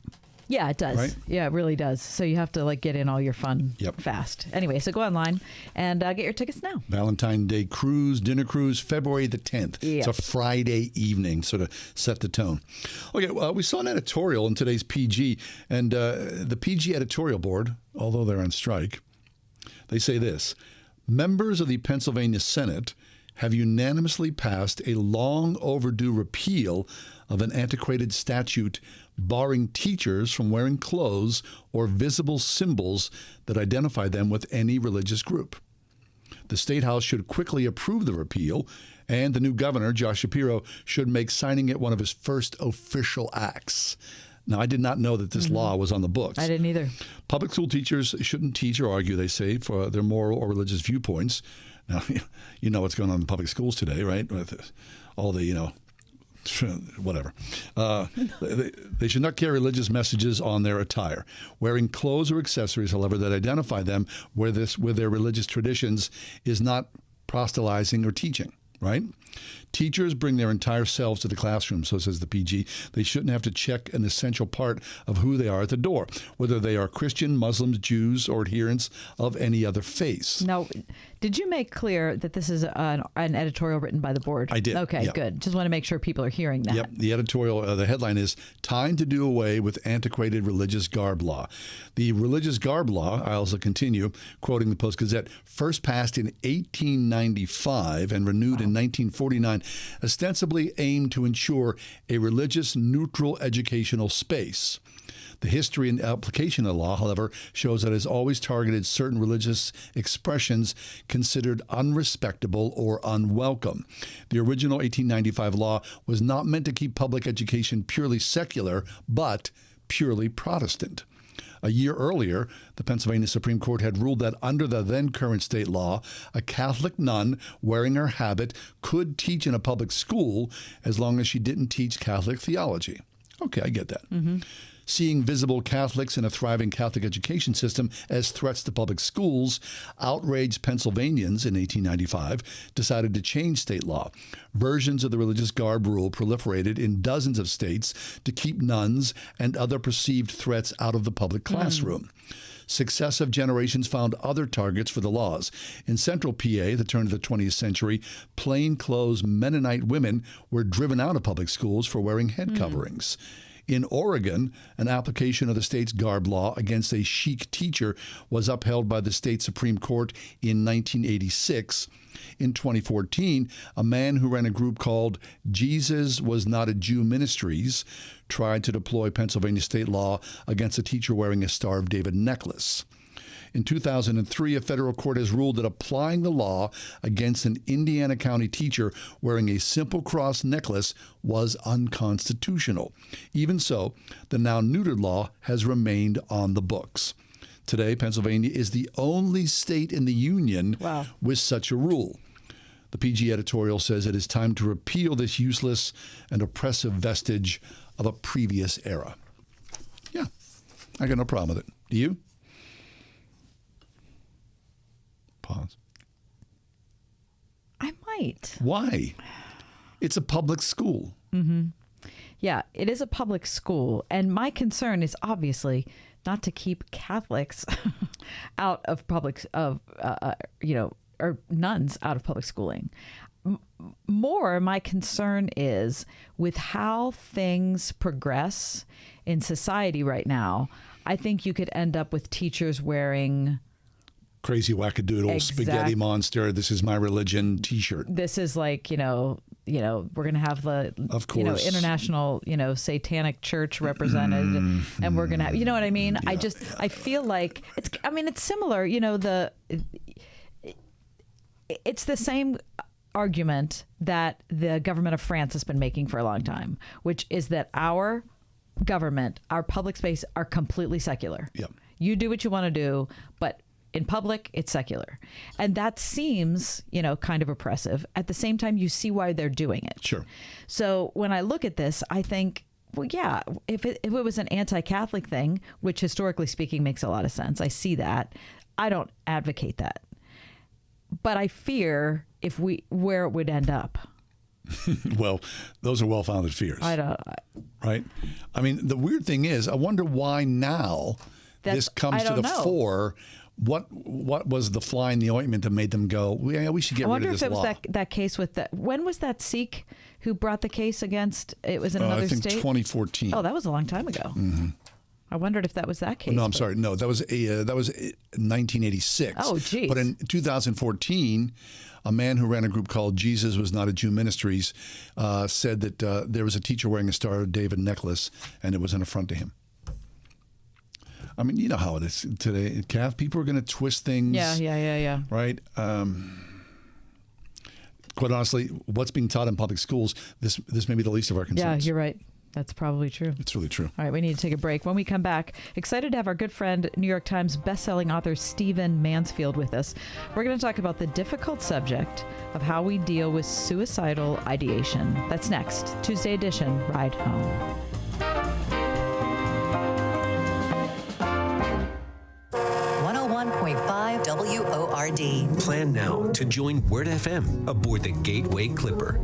Yeah, it does. Right? Yeah, it really does. So you have to get in all your fun fast. Anyway, so go online and get your tickets now. Valentine's Day cruise, dinner cruise, February the 10th. Yep. It's a Friday evening, sort of set the tone. Okay, well, we saw an editorial in today's PG, and the PG editorial board, although they're on strike, they say this: members of the Pennsylvania Senate have unanimously passed a long overdue repeal of an antiquated statute barring teachers from wearing clothes or visible symbols that identify them with any religious group. The State House should quickly approve the repeal, and the new governor, Josh Shapiro, should make signing it one of his first official acts. Now, I did not know that this law was on the books. I didn't either. Public school teachers shouldn't teach or argue, they say, for their moral or religious viewpoints. Now, you know what's going on in public schools today, right? With all the, Whatever. They should not carry religious messages on their attire. Wearing clothes or accessories, however, that identify them with their religious traditions is not proselytizing or teaching, right? Teachers bring their entire selves to the classroom, so says the PG. They shouldn't have to check an essential part of who they are at the door, whether they are Christian, Muslims, Jews, or adherents of any other faith. Now, did you make clear that this is an editorial written by the board? I did. Okay, yep. Good. Just want to make sure people are hearing that. Yep. The editorial, the headline is Time to Do Away with Antiquated Religious Garb Law. The religious garb law, I also continue, quoting the Post-Gazette, first passed in 1895 and renewed in 1949, ostensibly aimed to ensure a religious neutral educational space. The history and application of the law, however, shows that it has always targeted certain religious expressions considered unrespectable or unwelcome. The original 1895 law was not meant to keep public education purely secular, but purely Protestant. A year earlier, the Pennsylvania Supreme Court had ruled that under the then current state law, a Catholic nun wearing her habit could teach in a public school as long as she didn't teach Catholic theology. Okay, I get that. Mm-hmm. Seeing visible Catholics in a thriving Catholic education system as threats to public schools, outraged Pennsylvanians in 1895 decided to change state law. Versions of the religious garb rule proliferated in dozens of states to keep nuns and other perceived threats out of the public classroom. Successive generations found other targets for the laws. In central PA, the turn of the 20th century, plainclothes Mennonite women were driven out of public schools for wearing head coverings. In Oregon, an application of the state's garb law against a chic teacher was upheld by the state Supreme Court in 1986. In 2014, a man who ran a group called Jesus Was Not a Jew Ministries tried to deploy Pennsylvania state law against a teacher wearing a Star of David necklace. In 2003, a federal court has ruled that applying the law against an Indiana County teacher wearing a simple cross necklace was unconstitutional. Even so, the now neutered law has remained on the books. Today, Pennsylvania is the only state in the union with such a rule. The PG editorial says it is time to repeal this useless and oppressive vestige of a previous era. Yeah, I got no problem with it. Do you? Pause. I might. Why? It's a public school. Mm-hmm. Yeah, it is a public school. And my concern is obviously not to keep Catholics out of public, or nuns out of public schooling. More, my concern is with how things progress in society right now, I think you could end up with teachers wearing crazy wackadoodle spaghetti monster, this is my religion t-shirt. This is like, we're going to have the, of course, international, satanic church represented and we're going to have, you know what I mean? Yeah. I feel like it's similar, it's the same argument that the government of France has been making for a long time, which is that our government, our public space are completely secular. Yep. You do what you want to do, but in public, it's secular. And that seems, kind of oppressive. At the same time, you see why they're doing it. Sure. So when I look at this, I think, well, yeah, if it was an anti-Catholic thing, which historically speaking makes a lot of sense, I see that. I don't advocate that. But I fear where it would end up. Well, those are well-founded fears. Right? I mean, the weird thing is, I wonder why now this comes to the fore. What was the fly in the ointment that made them go, yeah, we should get rid of this law? I wonder if it was that case with when was that Sikh who brought the case against, it was in another state? I think 2014. Oh, that was a long time ago. Mm-hmm. I wondered if that was that case. No, I'm sorry. No, that was 1986. Oh, geez. But in 2014, a man who ran a group called Jesus Was Not a Jew Ministries said that there was a teacher wearing a Star of David necklace, and it was an affront to him. I mean, you know how it is today, Kath. People are going to twist things. Yeah. Right? Quite honestly, what's being taught in public schools, this may be the least of our concerns. Yeah, you're right. That's probably true. It's really true. All right, we need to take a break. When we come back, excited to have our good friend, New York Times bestselling author Stephen Mansfield with us. We're going to talk about the difficult subject of how we deal with suicidal ideation. That's next. Tuesday edition, Ride Home. 101.5 WORD. Plan now to join Word FM aboard the Gateway Clipper.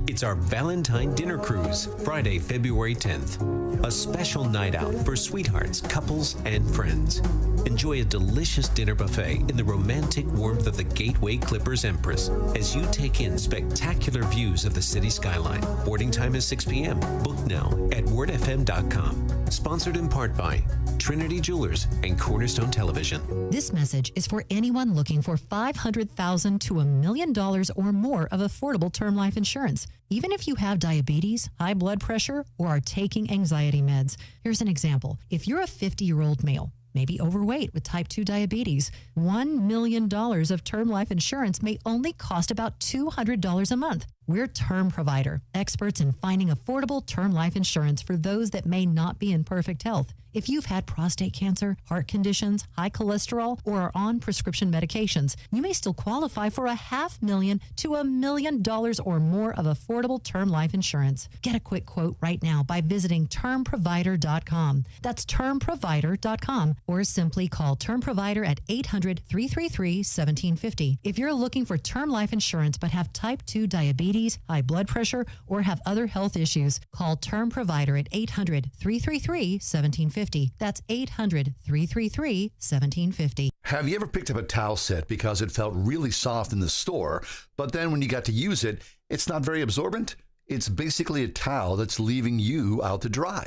It's our Valentine Dinner Cruise, Friday, February 10th. A special night out for sweethearts, couples, and friends. Enjoy a delicious dinner buffet in the romantic warmth of the Gateway Clipper's Empress as you take in spectacular views of the city skyline. Boarding time is 6 p.m. Book now at wordfm.com. Sponsored in part by Trinity Jewelers and Cornerstone Television. This message is for anyone looking for $500,000 to $1 million or more of affordable term life insurance. Even if you have diabetes, high blood pressure, or are taking anxiety meds. Here's an example. If you're a 50-year-old male, maybe overweight with type 2 diabetes, $1 million of term life insurance may only cost about $200 a month. We're Term Provider, experts in finding affordable term life insurance for those that may not be in perfect health. If you've had prostate cancer, heart conditions, high cholesterol, or are on prescription medications, you may still qualify for $500,000 to $1 million or more of affordable term life insurance. Get a quick quote right now by visiting termprovider.com. That's termprovider.com, or simply call Term Provider at 800-333-1750. If you're looking for term life insurance but have type 2 diabetes, high blood pressure, or have other health issues, call Term Provider at 800-333-1750. That's 800-333-1750. Have you ever picked up a towel set because it felt really soft in the store, but then when you got to use it, it's not very absorbent? It's basically a towel that's leaving you out to dry.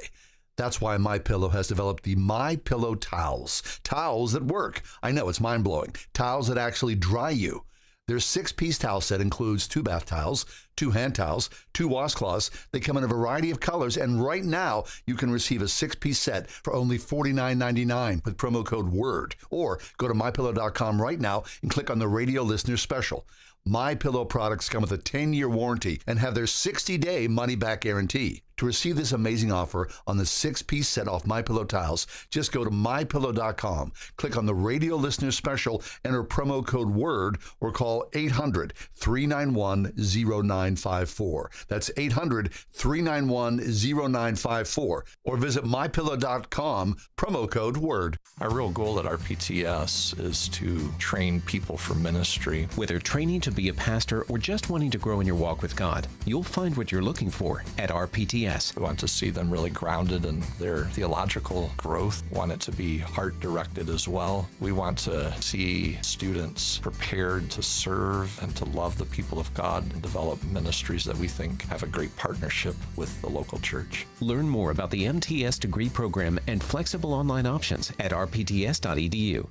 That's why MyPillow has developed the MyPillow towels. Towels that work. I know, it's mind-blowing. Towels that actually dry you. Their 6-piece towel set includes 2 bath towels, 2 hand towels, 2 washcloths. They come in a variety of colors, and right now you can receive a 6-piece set for only $49.99 with promo code WORD. Or go to MyPillow.com right now and click on the radio listener special. MyPillow products come with a 10-year warranty and have their 60-day money-back guarantee. To receive this amazing offer on the 6-piece set off MyPillow towels, just go to MyPillow.com, click on the radio listener special, enter promo code WORD, or call 800-391-0954. That's 800-391-0954. Or visit MyPillow.com, promo code WORD. Our real goal at RPTS is to train people for ministry. Whether training to be a pastor or just wanting to grow in your walk with God, you'll find what you're looking for at RPTS. We want to see them really grounded in their theological growth. We want it to be heart-directed as well. We want to see students prepared to serve and to love the people of God and develop ministries that we think have a great partnership with the local church. Learn more about the MTS degree program and flexible online options at rpts.edu.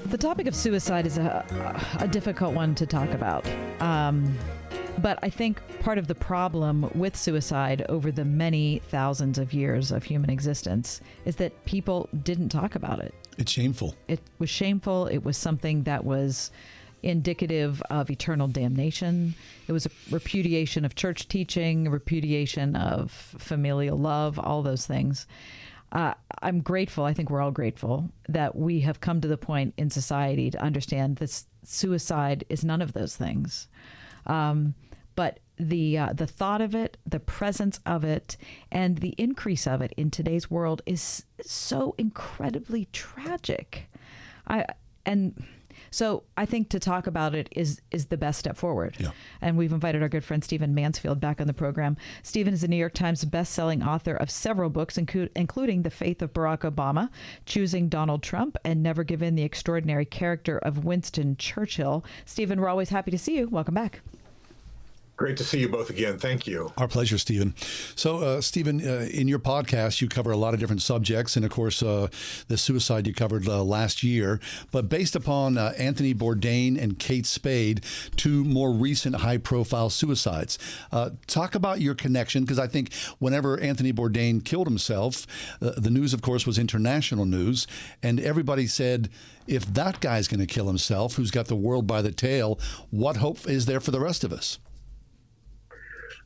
The topic of suicide is a difficult one to talk about. But I think part of the problem with suicide over the many thousands of years of human existence is that people didn't talk about it. It's shameful. It was shameful. It was something that was indicative of eternal damnation. It was a repudiation of church teaching, a repudiation of familial love, all those things. I'm grateful, I think we're all grateful, that we have come to the point in society to understand that suicide is none of those things. But the thought of it, the presence of it, and the increase of it in today's world is so incredibly tragic. So I think to talk about it is the best step forward. Yeah. And we've invited our good friend Stephen Mansfield back on the program. Stephen is a New York Times best-selling author of several books, including The Faith of Barack Obama, Choosing Donald Trump, and Never Give In: The Extraordinary Character of Winston Churchill. Stephen, we're always happy to see you. Welcome back. Great to see you both again. Thank you. Our pleasure, Stephen. So, Stephen, in your podcast, you cover a lot of different subjects, and of course, the suicide you covered last year. But based upon Anthony Bourdain and Kate Spade, two more recent high-profile suicides, talk about your connection, because I think whenever Anthony Bourdain killed himself, the news, of course, was international news, and everybody said, if that guy's going to kill himself, who's got the world by the tail, what hope is there for the rest of us?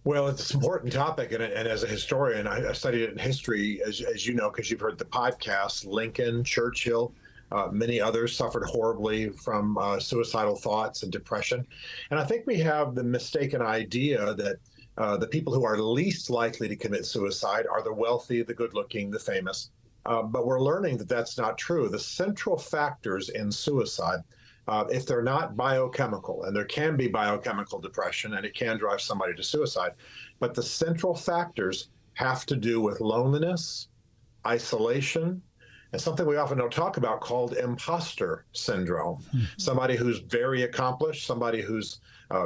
Well, it's an important topic, and as a historian, I studied it in history, as you know, because you've heard the podcast. Lincoln, Churchill, many others suffered horribly from suicidal thoughts and depression. And I think we have the mistaken idea that the people who are least likely to commit suicide are the wealthy, the good-looking, the famous. But we're learning that that's not true. The central factors in suicide, if they're not biochemical, and there can be biochemical depression and it can drive somebody to suicide, but the central factors have to do with loneliness, isolation, and something we often don't talk about called imposter syndrome. Mm-hmm. Somebody who's very accomplished, somebody who's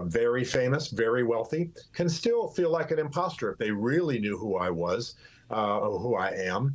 very famous, very wealthy, can still feel like an imposter. If they really knew who I was, who I am,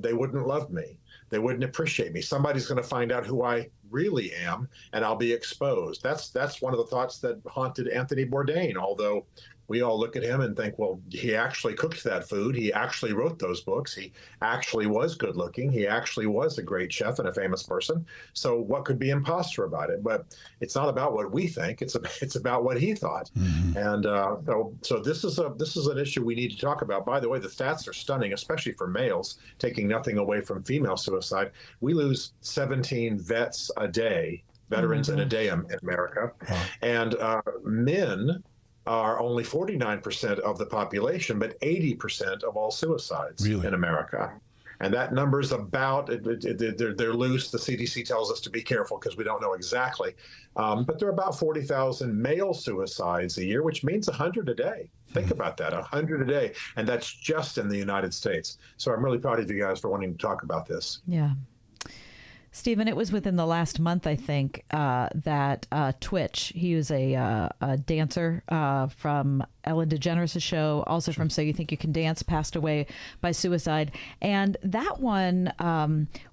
they wouldn't love me. They wouldn't appreciate me. Somebody's going to find out who I really am, and I'll be exposed. That's one of the thoughts that haunted Anthony Bourdain, although we all look at him and think, well, he actually cooked that food. He actually wrote those books. He actually was good looking. He actually was a great chef and a famous person. So what could be imposter about it? But it's not about what we think. It's about what he thought. Mm-hmm. And so this is an issue we need to talk about. By the way, the stats are stunning, especially for males, taking nothing away from female suicide. We lose 17 vets a day, veterans in a day in America. Wow. And men are only 49% of the population, but 80% of all suicides in America. And that number is about, they're loose. The CDC tells us to be careful because we don't know exactly. But there are about 40,000 male suicides a year, which means 100 a day. Think about that, 100 a day. And that's just in the United States. So I'm really proud of you guys for wanting to talk about this. Yeah. Stephen, it was within the last month, I think, that Twitch, he was a dancer from Ellen DeGeneres' show, also from So You Think You Can Dance, passed away by suicide. And that one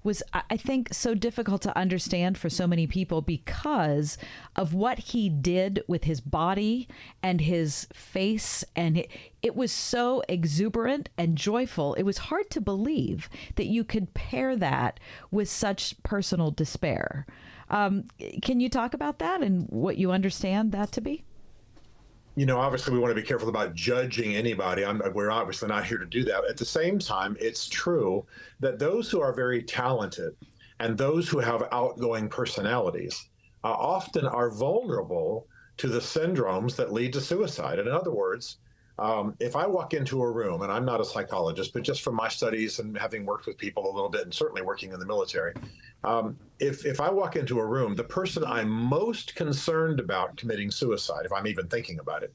was, I think, so difficult to understand for so many people because of what he did with his body and his face. And it was so exuberant and joyful. It was hard to believe that you could pair that with such personal despair. Can you talk about that and what you understand that to be? You know, obviously, we want to be careful about judging anybody. We're obviously not here to do that. At the same time, it's true that those who are very talented and those who have outgoing personalities often are vulnerable to the syndromes that lead to suicide. And in other words, if I walk into a room, and I'm not a psychologist, but just from my studies and having worked with people a little bit and certainly working in the military, if I walk into a room, the person I'm most concerned about committing suicide, if I'm even thinking about it,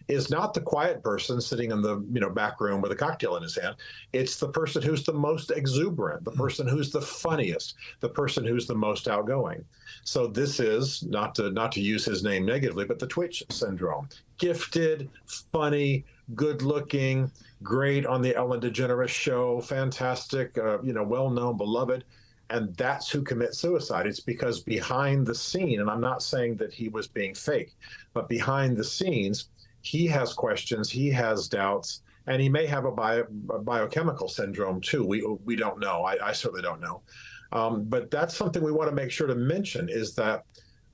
is not the quiet person sitting in the back room with a cocktail in his hand. It's the person who's the most exuberant, the person who's the funniest, the person who's the most outgoing. So this is, not to use his name negatively, but the Twitch syndrome. Gifted, funny, good-looking, great on the Ellen DeGeneres show, fantastic, well-known, beloved. And that's who commits suicide. It's because behind the scene, and I'm not saying that he was being fake, but behind the scenes, he has questions, he has doubts, and he may have a biochemical syndrome too. We don't know. I certainly don't know. But that's something we want to make sure to mention is that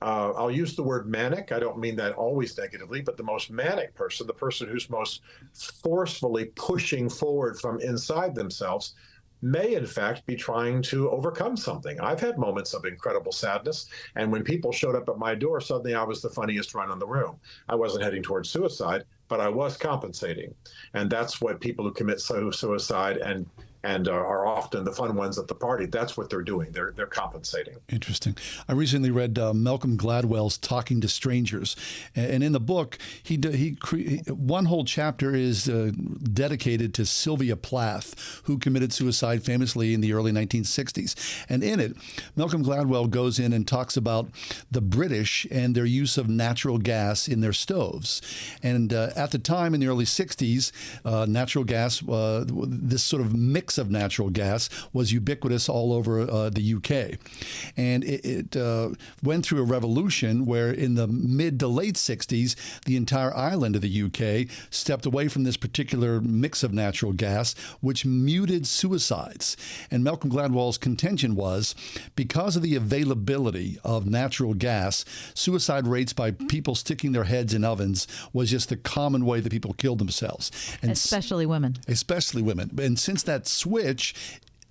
I'll use the word manic. I don't mean that always negatively, but the most manic person, the person who's most forcefully pushing forward from inside themselves, may in fact be trying to overcome something. I've had moments of incredible sadness, and when people showed up at my door, suddenly I was the funniest run in the room. I wasn't heading towards suicide, but I was compensating. And that's what people who commit suicide and and are often the fun ones at the party. That's what they're doing. They're compensating. Interesting. I recently read Malcolm Gladwell's Talking to Strangers, and in the book, one whole chapter is dedicated to Sylvia Plath, who committed suicide famously in the early 1960s. And in it, Malcolm Gladwell goes in and talks about the British and their use of natural gas in their stoves. And at the time in the early 60s, natural gas, this sort of mix of natural gas was ubiquitous all over the UK. And it went through a revolution where in the mid to late 60s, the entire island of the UK stepped away from this particular mix of natural gas, which muted suicides. And Malcolm Gladwell's contention was, because of the availability of natural gas, suicide rates by people sticking their heads in ovens was just the common way that people killed themselves. And especially women. Especially women. And since that switch,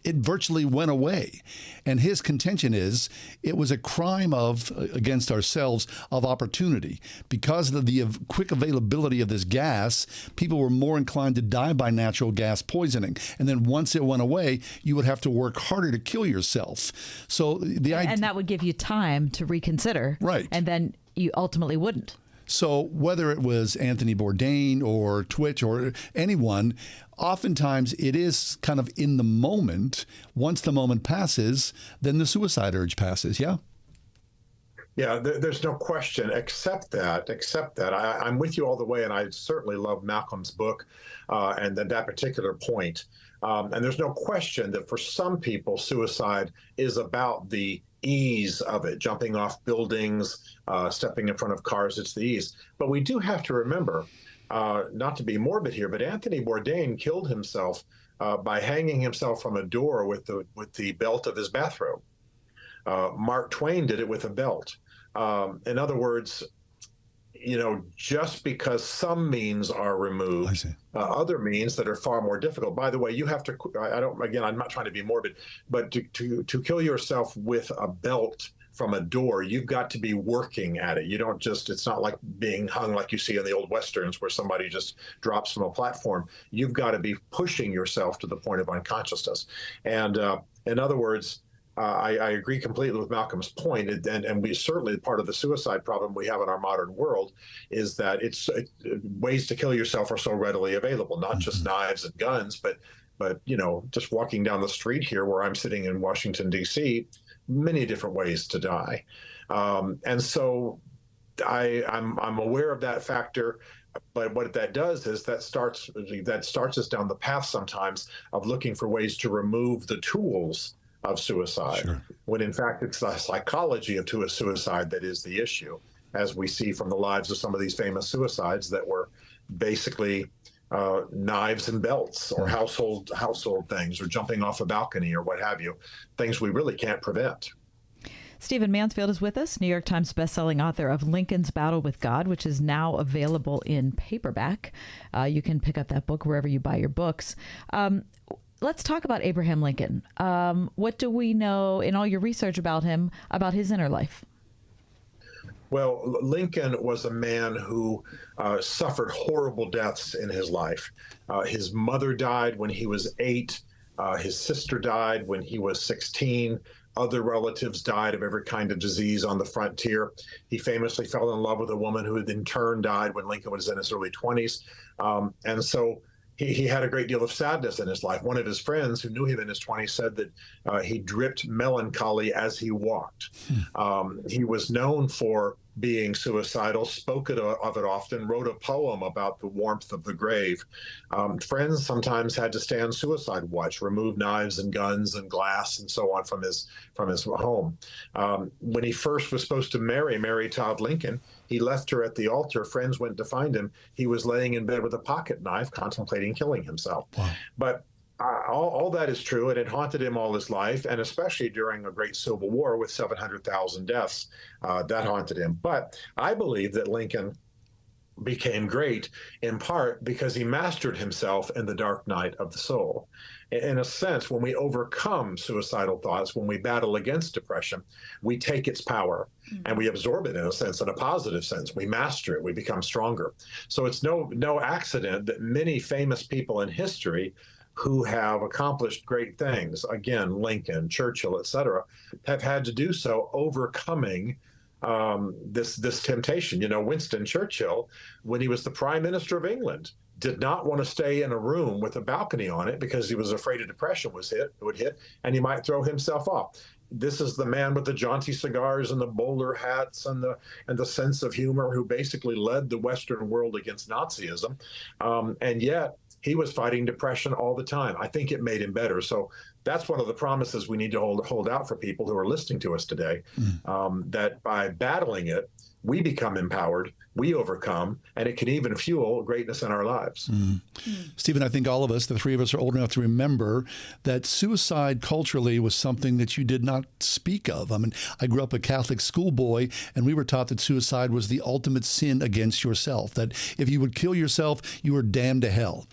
it virtually went away. And his contention is it was a crime against ourselves of opportunity. Because of the quick availability of this gas, people were more inclined to die by natural gas poisoning. And then once it went away, you would have to work harder to kill yourself. So and that would give you time to reconsider. Right. And then you ultimately wouldn't. So whether it was Anthony Bourdain or Twitch or anyone, oftentimes it is kind of in the moment. Once the moment passes, then the suicide urge passes. Yeah. Yeah, there's no question, except that I'm with you all the way, and I certainly love Malcolm's book and that particular point. And there's no question that for some people, suicide is about the ease of it, jumping off buildings, stepping in front of cars. It's the ease. But we do have to remember, not to be morbid here, but Anthony Bourdain killed himself by hanging himself from a door with the belt of his bathrobe. Mark Twain did it with a belt. In other words, just because some means are removed, other means that are far more difficult. By the way, you have to, I'm not trying to be morbid, but to kill yourself with a belt from a door, you've got to be working at it. You don't just, it's not like being hung like you see in the old Westerns where somebody just drops from a platform. You've got to be pushing yourself to the point of unconsciousness. And in other words, I agree completely with Malcolm's point, and we certainly, part of the suicide problem we have in our modern world is that ways to kill yourself are so readily available, not just knives and guns, but just walking down the street here where I'm sitting in Washington, D.C., many different ways to die. And so I'm aware of that factor. But what that does is that starts us down the path sometimes of looking for ways to remove the tools of suicide, when in fact it's the psychology of suicide that is the issue, as we see from the lives of some of these famous suicides that were basically knives and belts or household things, or jumping off a balcony or what have you, things we really can't prevent. Stephen Mansfield is with us, New York Times bestselling author of Lincoln's Battle with God, which is now available in paperback. You can pick up that book wherever you buy your books. Let's talk about Abraham Lincoln. What do we know in all your research about him, about his inner life? Well, Lincoln was a man who suffered horrible deaths in his life. His mother died when he was 8. His sister died when he was 16. Other relatives died of every kind of disease on the frontier. He famously fell in love with a woman who in turn died when Lincoln was in his early 20s. And so he had a great deal of sadness in his life. One of his friends who knew him in his 20s said that he dripped melancholy as he walked. He was known for being suicidal, spoke of it often, wrote a poem about the warmth of the grave. Friends sometimes had to stand suicide watch, remove knives and guns and glass and so on from his home. When he first was supposed to marry Mary Todd Lincoln, he left her at the altar. Friends went to find him. He was laying in bed with a pocket knife, contemplating killing himself. Wow. But all that is true, and it haunted him all his life, and especially during a great Civil War with 700,000 deaths, that haunted him. But I believe that Lincoln became great in part because he mastered himself in the dark night of the soul. In a sense, when we overcome suicidal thoughts, when we battle against depression, we take its power and we absorb it in a sense, in a positive sense. We master it, we become stronger. So it's no accident that many famous people in history who have accomplished great things, again, Lincoln, Churchill, etc., have had to do so overcoming this temptation. You know, Winston Churchill, when he was the Prime Minister of England, did not want to stay in a room with a balcony on it because he was afraid a depression would hit, and he might throw himself off. This is the man with the jaunty cigars and the bowler hats and the sense of humor who basically led the Western world against Nazism, and yet he was fighting depression all the time. I think it made him better. So that's one of the promises we need to hold out for people who are listening to us today, that by battling it, we become empowered, we overcome, and it can even fuel greatness in our lives. Stephen, I think all of us, the three of us, are old enough to remember that suicide culturally was something that you did not speak of. I mean, I grew up a Catholic schoolboy, and we were taught that suicide was the ultimate sin against yourself, that if you would kill yourself, you were damned to hell.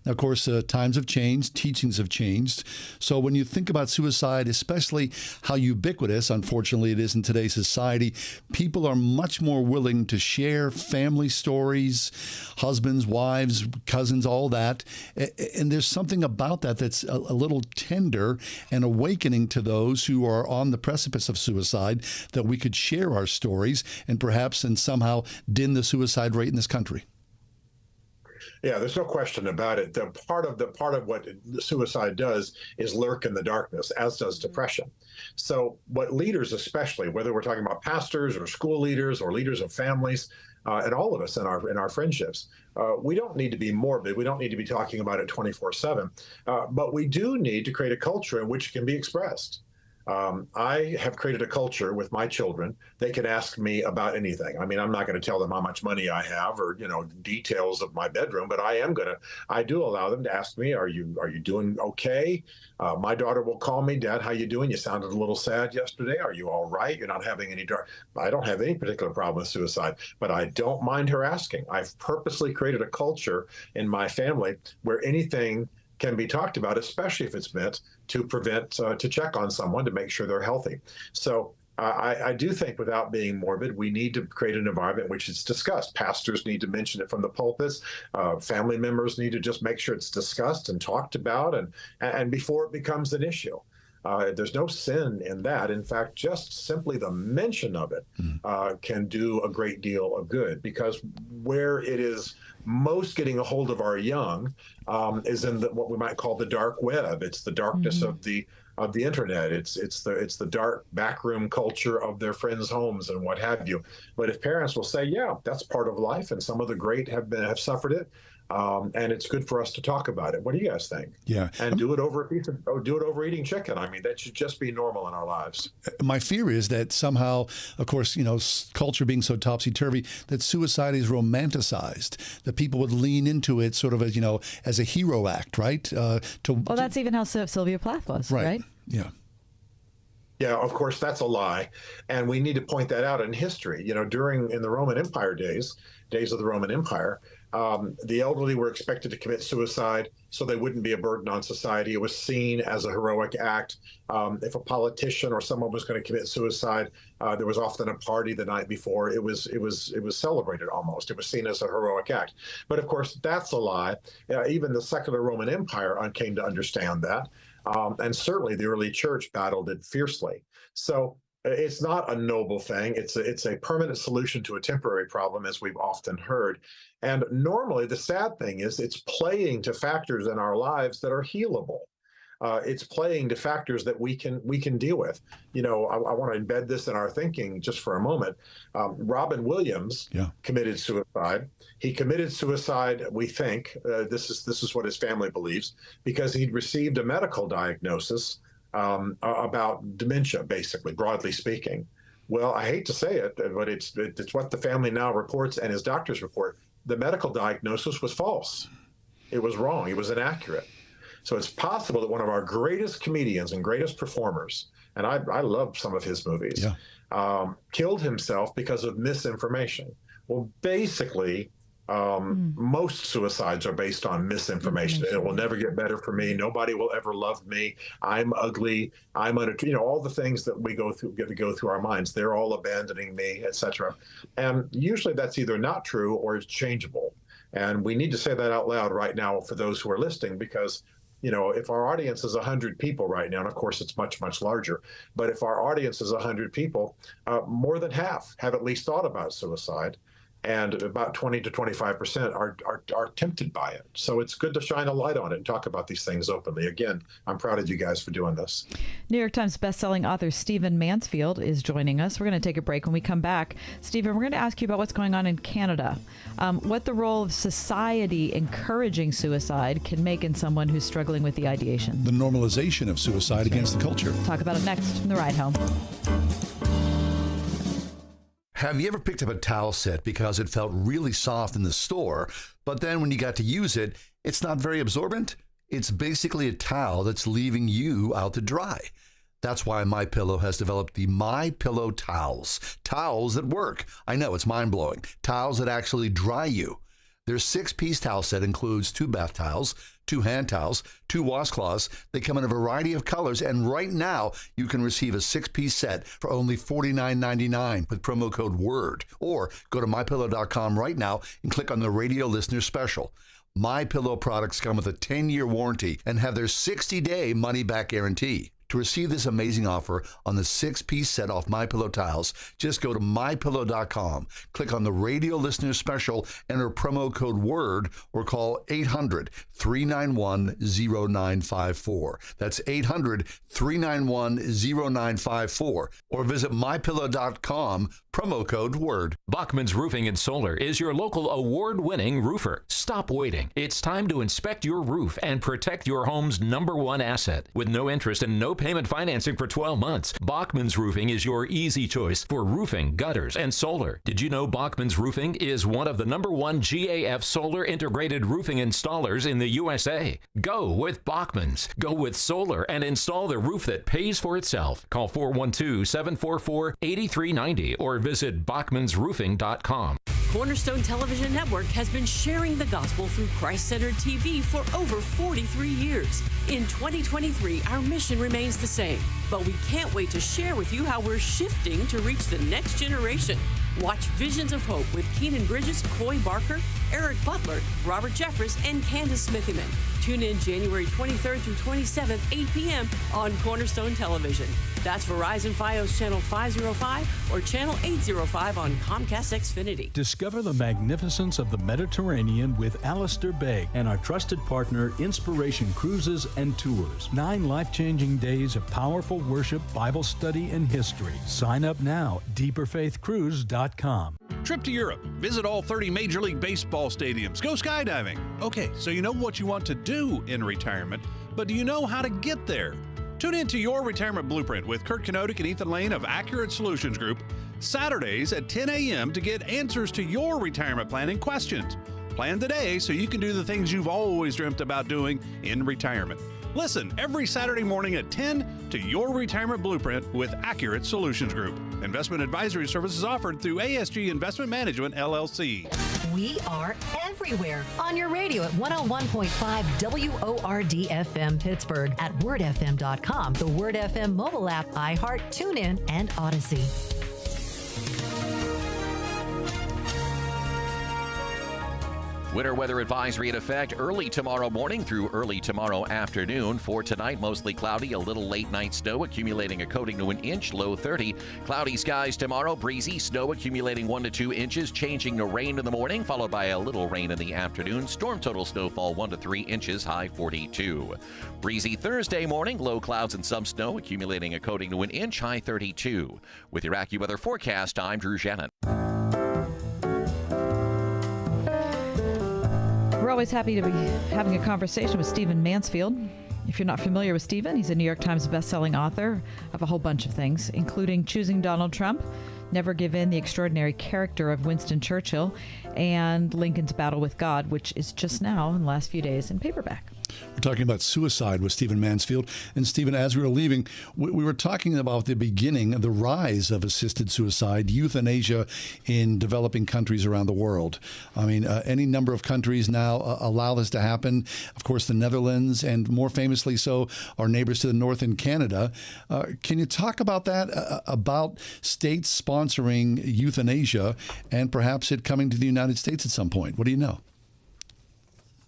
Now, of course, times have changed, teachings have changed. So when you think about suicide, especially how ubiquitous, unfortunately, it is in today's society, people are much more willing to share family stories, husbands, wives, cousins, all that. And there's something about that that's a little tender and awakening to those who are on the precipice of suicide, that we could share our stories and perhaps and somehow dim the suicide rate in this country. Yeah, there's no question about it. The part of what suicide does is lurk in the darkness, as does depression. So what leaders, especially, whether we're talking about pastors or school leaders or leaders of families, and all of us in our friendships, we don't need to be morbid. We don't need to be talking about it 24/7. But we do need to create a culture in which it can be expressed. I have created a culture with my children. They can ask me about anything. I mean, I'm not going to tell them how much money I have or, details of my bedroom, but I do allow them to ask me, are you doing okay? My daughter will call me, Dad, how you doing? You sounded a little sad yesterday. Are you all right? You're not having any I don't have any particular problem with suicide, but I don't mind her asking. I've purposely created a culture in my family where anything can be talked about, especially if it's meant to to check on someone to make sure they're healthy. So I do think, without being morbid, we need to create an environment in which it's discussed. Pastors need to mention it from the pulpits. Family members need to just make sure it's discussed and talked about, and before it becomes an issue. There's no sin in that. In fact, just simply the mention of it can do a great deal of good, because where it is most getting a hold of our young is in what we might call the dark web. It's the darkness of the internet. It's the dark backroom culture of their friends' homes and what have you. But if parents will say, yeah, that's part of life, and some of the great have suffered it, and it's good for us to talk about it. What do you guys think? Yeah. And do it over eating chicken. I mean, that should just be normal in our lives. My fear is that somehow, of course, culture being so topsy-turvy, that suicide is romanticized, that people would lean into it sort of as, as a hero act, right? That's even how Sylvia Plath was, right? Yeah. Yeah, of course, that's a lie. And we need to point that out in history. In the Roman Empire days of the Roman Empire, the elderly were expected to commit suicide so they wouldn't be a burden on society. It was seen as a heroic act. If a politician or someone was going to commit suicide, there was often a party the night before. It was celebrated almost. It was seen as a heroic act. But of course, that's a lie. Even the secular Roman Empire came to understand that. And certainly the early church battled it fiercely. So it's not a noble thing. It's a permanent solution to a temporary problem, as we've often heard. And normally the sad thing is it's playing to factors in our lives that are healable. It's playing to factors that we can deal with. I want to embed this in our thinking just for a moment. Robin Williams committed suicide. He committed suicide, we think, this is what his family believes, because he'd received a medical diagnosis about dementia, basically, broadly speaking. Well, I hate to say it, but it's what the family now reports, and his doctors report. The medical diagnosis was false. It was wrong. It was inaccurate. So it's possible that one of our greatest comedians and greatest performers, and I love some of his movies, killed himself because of misinformation. Well, basically, most suicides are based on misinformation. It will never get better for me. Nobody will ever love me. I'm ugly. I'm all the things that we go through our minds. They're all abandoning me, etc. And usually that's either not true or it's changeable. And we need to say that out loud right now for those who are listening, because if our audience is 100 people right now, and of course it's much, much larger, but if our audience is 100 people, more than half have at least thought about suicide. And about 20 to 25% are tempted by it. So it's good to shine a light on it and talk about these things openly. Again, I'm proud of you guys for doing this. New York Times bestselling author Stephen Mansfield is joining us. We're going to take a break. When we come back, Stephen, we're going to ask you about what's going on in Canada, what the role of society encouraging suicide can make in someone who's struggling with the ideation. The normalization of suicide against the culture. Talk about it next in The Ride Home. Have you ever picked up a towel set because it felt really soft in the store, but then when you got to use it, it's not very absorbent? It's basically a towel that's leaving you out to dry. That's why MyPillow has developed the MyPillow towels. Towels that work. I know, it's mind-blowing. Towels that actually dry you. Their 6-piece towel set includes 2 bath towels, 2 hand towels, 2 washcloths. They come in a variety of colors, and right now you can receive a 6-piece set for only $49.99 with promo code WORD. Or go to MyPillow.com right now and click on the radio listener special. MyPillow products come with a 10-year warranty and have their 60-day money-back guarantee. To receive this amazing offer on the 6-piece set off MyPillow towels, just go to MyPillow.com, click on the radio listener special, enter promo code WORD, or call 800-391-0954. That's 800-391-0954. Or visit MyPillow.com, promo code WORD. Bachman's Roofing and Solar is your local award-winning roofer. Stop waiting. It's time to inspect your roof and protect your home's #1 asset. With no interest and no payment financing for 12 months, Bachman's Roofing is your easy choice for roofing, gutters, and solar. Did you know Bachman's Roofing is one of the #1 GAF solar integrated roofing installers in the USA? Go with Bachman's. Go with solar and install the roof that pays for itself. Call 412-744-8390 or visit bachmansroofing.com. Cornerstone Television Network has been sharing the gospel through Christ-centered TV for over 43 years. In 2023, our mission remains the same, but we can't wait to share with you how we're shifting to reach the next generation. Watch Visions of Hope with Keenan Bridges, Coy Barker, Eric Butler, Robert Jeffress, and Candace Smithyman. Tune in January 23rd through 27th, 8 p.m. on Cornerstone Television. That's Verizon Fios Channel 505 or Channel 805 on Comcast Xfinity. Discover the magnificence of the Mediterranean with Alistair Begg and our trusted partner, Inspiration Cruises and Tours. 9 life-changing days of powerful worship, Bible study, and history. Sign up now, deeperfaithcruise.com. Trip to Europe. Visit all 30 Major League Baseball stadiums. Go skydiving. Okay, so you know what you want to do in retirement, but do you know how to get there? Tune in to Your Retirement Blueprint with Kurt Kenotic and Ethan Lane of Accurate Solutions Group, Saturdays at 10 a.m. to get answers to your retirement planning questions. Plan today so you can do the things you've always dreamt about doing in retirement. Listen every Saturday morning at 10 to Your Retirement Blueprint with Accurate Solutions Group. Investment advisory services offered through ASG Investment Management, LLC. We are everywhere on your radio at 101.5 WORD FM Pittsburgh, at wordfm.com, the Word FM mobile app, iHeart, TuneIn, and Odyssey. Winter weather advisory in effect early tomorrow morning through early tomorrow afternoon. For tonight, mostly cloudy, a little late night snow accumulating a coating to an inch, low 30. Cloudy skies tomorrow, breezy, snow accumulating 1 to 2 inches, changing to rain in the morning, followed by a little rain in the afternoon. Storm total snowfall 1 to 3 inches, high 42. Breezy Thursday morning, low clouds and some snow accumulating a coating to an inch, high 32. With your AccuWeather forecast, I'm Drew Shannon. We're always happy to be having a conversation with Stephen Mansfield. If you're not familiar with Stephen, he's a New York Times bestselling author of a whole bunch of things, including Choosing Donald Trump, Never Give In, The Extraordinary Character of Winston Churchill, and Lincoln's Battle with God, which is just now, in the last few days, in paperback. We're talking about suicide with Stephen Mansfield. And Stephen, as we were leaving, we were talking about the beginning of the rise of assisted suicide, euthanasia in developing countries around the world. I mean, any number of countries now allow this to happen. Of course, the Netherlands, and more famously so, our neighbors to the north in Canada. Can you talk about that, about states sponsoring euthanasia and perhaps it coming to the United States at some point? What do you know?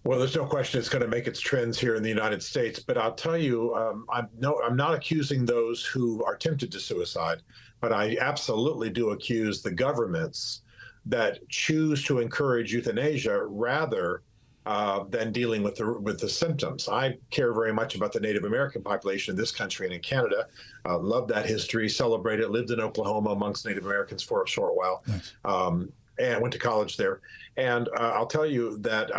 Well, there's no question it's going to make its trends here in the United States. But I'll tell you, I'm not accusing those who are tempted to suicide, but I absolutely do accuse the governments that choose to encourage euthanasia rather than dealing with the symptoms. I care very much about the Native American population in this country and in Canada. Love that history, celebrate it. Lived in Oklahoma amongst Native Americans for a short while. Nice. And went to college there. And I'll tell you that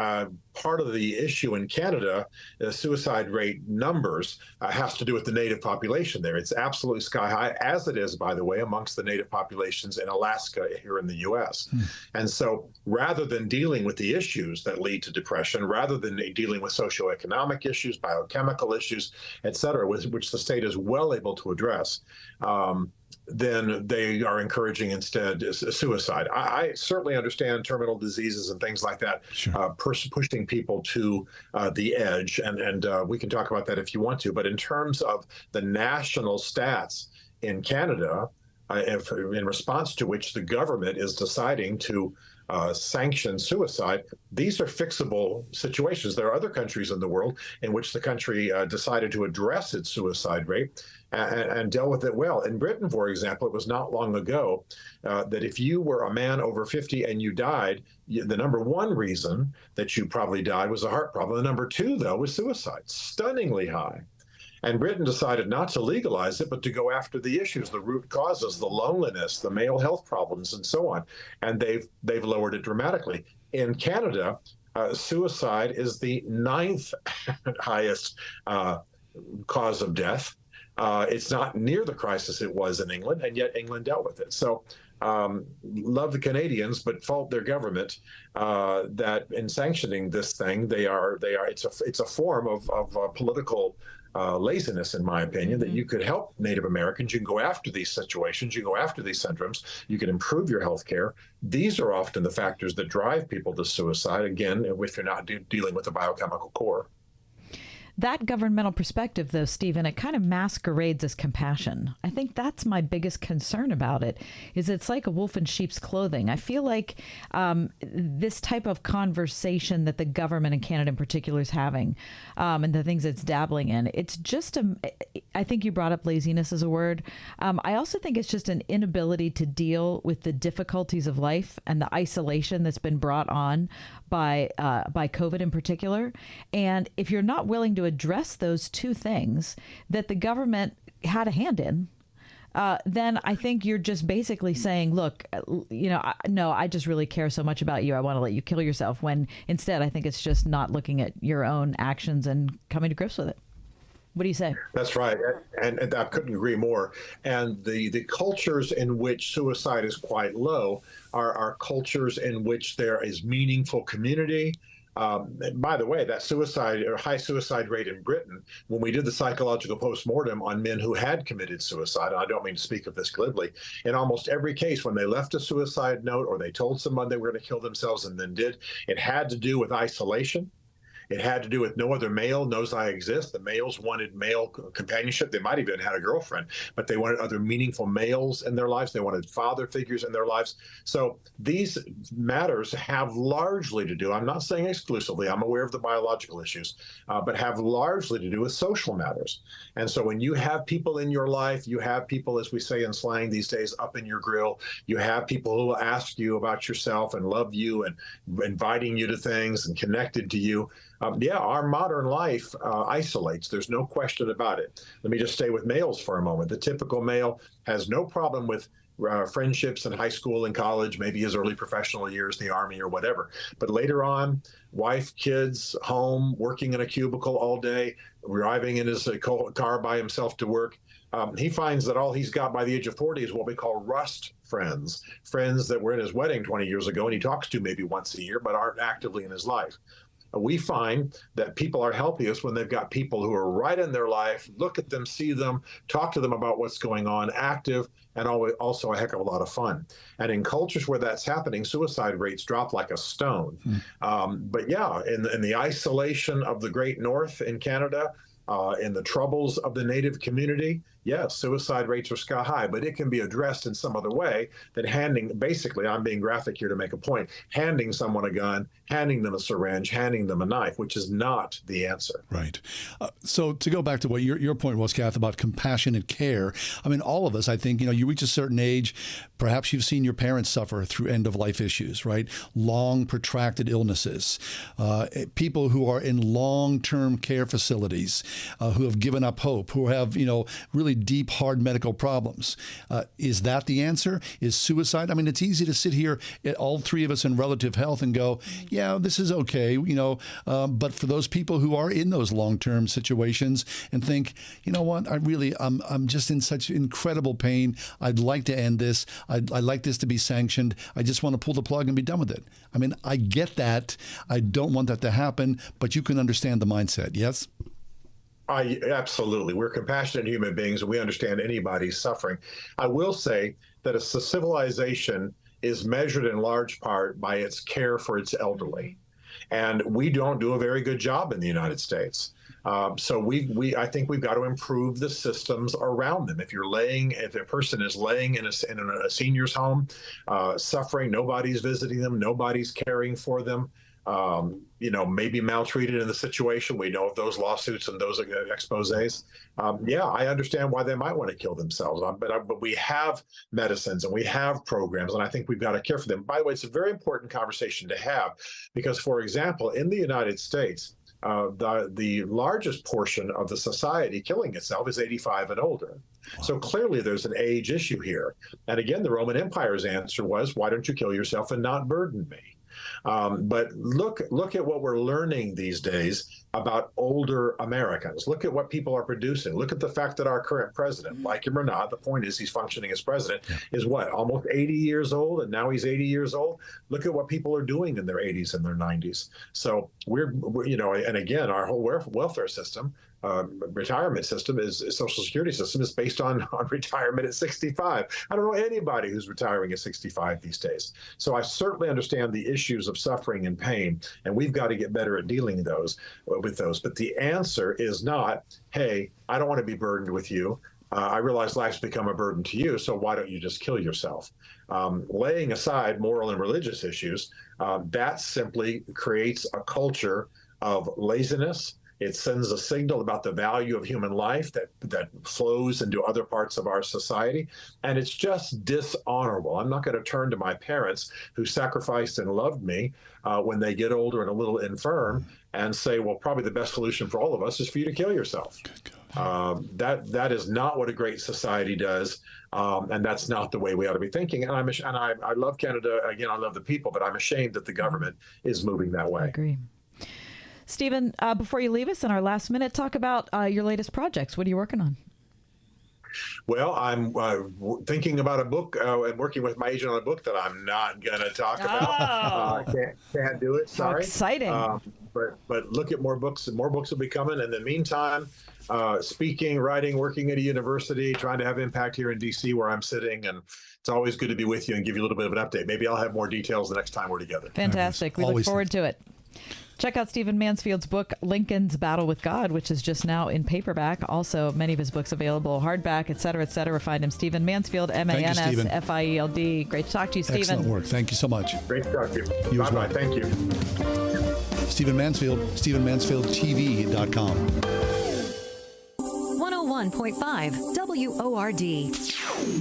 part of the issue in Canada, the suicide rate numbers, has to do with the Native population there. It's absolutely sky high, as it is, by the way, amongst the Native populations in Alaska here in the U.S. And so rather than dealing with the issues that lead to depression, rather than dealing with socioeconomic issues, biochemical issues, et cetera, which the state is well able to address, then they are encouraging instead suicide. I certainly understand terminal diseases and things like that, sure. Pushing people to the edge, and we can talk about that if you want to. But in terms of the national stats in Canada, in response to which the government is deciding to sanction suicide, these are fixable situations. There are other countries in the world in which the country decided to address its suicide rate and dealt with it well. In Britain, for example, it was not long ago that if you were a man over 50 and you died, the number one reason that you probably died was a heart problem. The number two, though, was suicide, stunningly high. And Britain decided not to legalize it, but to go after the issues, the root causes, the loneliness, the male health problems, and so on. And they've lowered it dramatically. In Canada, suicide is the 9th highest cause of death. It's not near the crisis it was in England, and yet England dealt with it. So love the Canadians, but fault their government that in sanctioning this thing, it's a form of political laziness, in my opinion, that you could help Native Americans. You can go after these situations. You can go after these syndromes. You can improve your health care. These are often the factors that drive people to suicide, again, if you're not dealing with the biochemical core. That governmental perspective, though, Stephen, it kind of masquerades as compassion. I think that's my biggest concern about it, is it's like a wolf in sheep's clothing. I feel like this type of conversation that the government in Canada in particular is having, and the things it's dabbling in, it's just I think you brought up laziness as a word. I also think it's just an inability to deal with the difficulties of life and the isolation that's been brought on by COVID in particular. And if you're not willing to address those two things that the government had a hand in, then I think you're just basically saying, look, no, I just really care so much about you. I want to let you kill yourself, when instead I think it's just not looking at your own actions and coming to grips with it. What do you say? That's right. And I couldn't agree more. And the cultures in which suicide is quite low are cultures in which there is meaningful community. By the way, that high suicide rate in Britain, when we did the psychological postmortem on men who had committed suicide, and I don't mean to speak of this glibly, in almost every case, when they left a suicide note or they told someone they were going to kill themselves and then did, it had to do with isolation. It had to do with no other male knows I exist. The males wanted male companionship. They might even have had a girlfriend, but they wanted other meaningful males in their lives. They wanted father figures in their lives. So these matters have largely to do, I'm not saying exclusively, I'm aware of the biological issues, but have largely to do with social matters. And so when you have people in your life, you have people, as we say in slang these days, up in your grill. You have people who will ask you about yourself and love you and inviting you to things and connected to you. Our modern life isolates. There's no question about it. Let me just stay with males for a moment. The typical male has no problem with friendships in high school and college, maybe his early professional years, the Army or whatever. But later on, wife, kids, home, working in a cubicle all day, driving in his car by himself to work. He finds that all he's got by the age of 40 is what we call rust friends that were in his wedding 20 years ago and he talks to maybe once a year, but aren't actively in his life. We find that people are healthiest when they've got people who are right in their life, look at them, see them, talk to them about what's going on, active, and also a heck of a lot of fun. And in cultures where that's happening, suicide rates drop like a stone. But yeah, in the isolation of the Great North in Canada, in the troubles of the Native community, yes, suicide rates are sky high, but it can be addressed in some other way than basically, I'm being graphic here to make a point, handing someone a gun, handing them a syringe, handing them a knife, which is not the answer. Right. So to go back to what your point was, Kath, about compassionate care, I mean, all of us, I think, you reach a certain age, perhaps you've seen your parents suffer through end-of-life issues, right? Long, protracted illnesses, people who are in long-term care facilities, who have given up hope, who have, really deep, hard medical problems. Is that the answer? Is suicide? I mean, it's easy to sit here, all three of us in relative health, and go, yeah, this is okay, but for those people who are in those long-term situations and think, you know what, I'm just in such incredible pain. I'd like to end this. I'd like this to be sanctioned. I just want to pull the plug and be done with it. I mean, I get that. I don't want that to happen, but you can understand the mindset, yes? Absolutely. We're compassionate human beings, and we understand anybody's suffering. I will say that a civilization is measured in large part by its care for its elderly. And we don't do a very good job in the United States. So I think we've got to improve the systems around them. If a person is laying in a senior's home, suffering, nobody's visiting them, nobody's caring for them, maybe maltreated in the situation. We know of those lawsuits and those exposés. I understand why they might want to kill themselves. But we have medicines and we have programs, and I think we've got to care for them. By the way, it's a very important conversation to have because, for example, in the United States, the largest portion of the society killing itself is 85 and older. Wow. So clearly there's an age issue here. And again, the Roman Empire's answer was, why don't you kill yourself and not burden me? But look at what we're learning these days about older Americans. Look at what people are producing. Look at the fact that our current president, like him or not, the point is he's functioning as president, is what, almost 80 years old, and now he's 80 years old. Look at what people are doing in their 80s and their 90s. So we're and again, our whole welfare system, retirement system, social security system is based on retirement at 65. I don't know anybody who's retiring at 65 these days. So I certainly understand the issues of suffering and pain, and we've got to get better at dealing with those. But the answer is not, hey, I don't want to be burdened with you. I realize life's become a burden to you, so why don't you just kill yourself? Laying aside moral and religious issues, that simply creates a culture of laziness. It sends a signal about the value of human life that flows into other parts of our society. And it's just dishonorable. I'm not going to turn to my parents who sacrificed and loved me when they get older and a little infirm and say, well, probably the best solution for all of us is for you to kill yourself. That is not what a great society does. And that's not the way we ought to be thinking. And I love Canada. Again, I love the people, but I'm ashamed that the government is moving that way. I agree. Stephen, before you leave us in our last minute, talk about your latest projects. What are you working on? Well, I'm thinking about a book and working with my agent on a book that I'm not going to talk about. Can't do it. Sorry. How exciting. But look at more books, and more books will be coming. In the meantime, speaking, writing, working at a university, trying to have impact here in D.C. where I'm sitting. And it's always good to be with you and give you a little bit of an update. Maybe I'll have more details the next time we're together. Fantastic. We look forward to it. Check out Stephen Mansfield's book, Lincoln's Battle with God, which is just now in paperback. Also, many of his books available, hardback, et cetera, et cetera. Find him, Stephen Mansfield, Mansfield. Great to talk to you, Stephen. Excellent work. Thank you so much. Great to talk to you. Bye-bye. Thank you. Stephen Mansfield, StephenMansfieldTV.com. 101.5 WORD.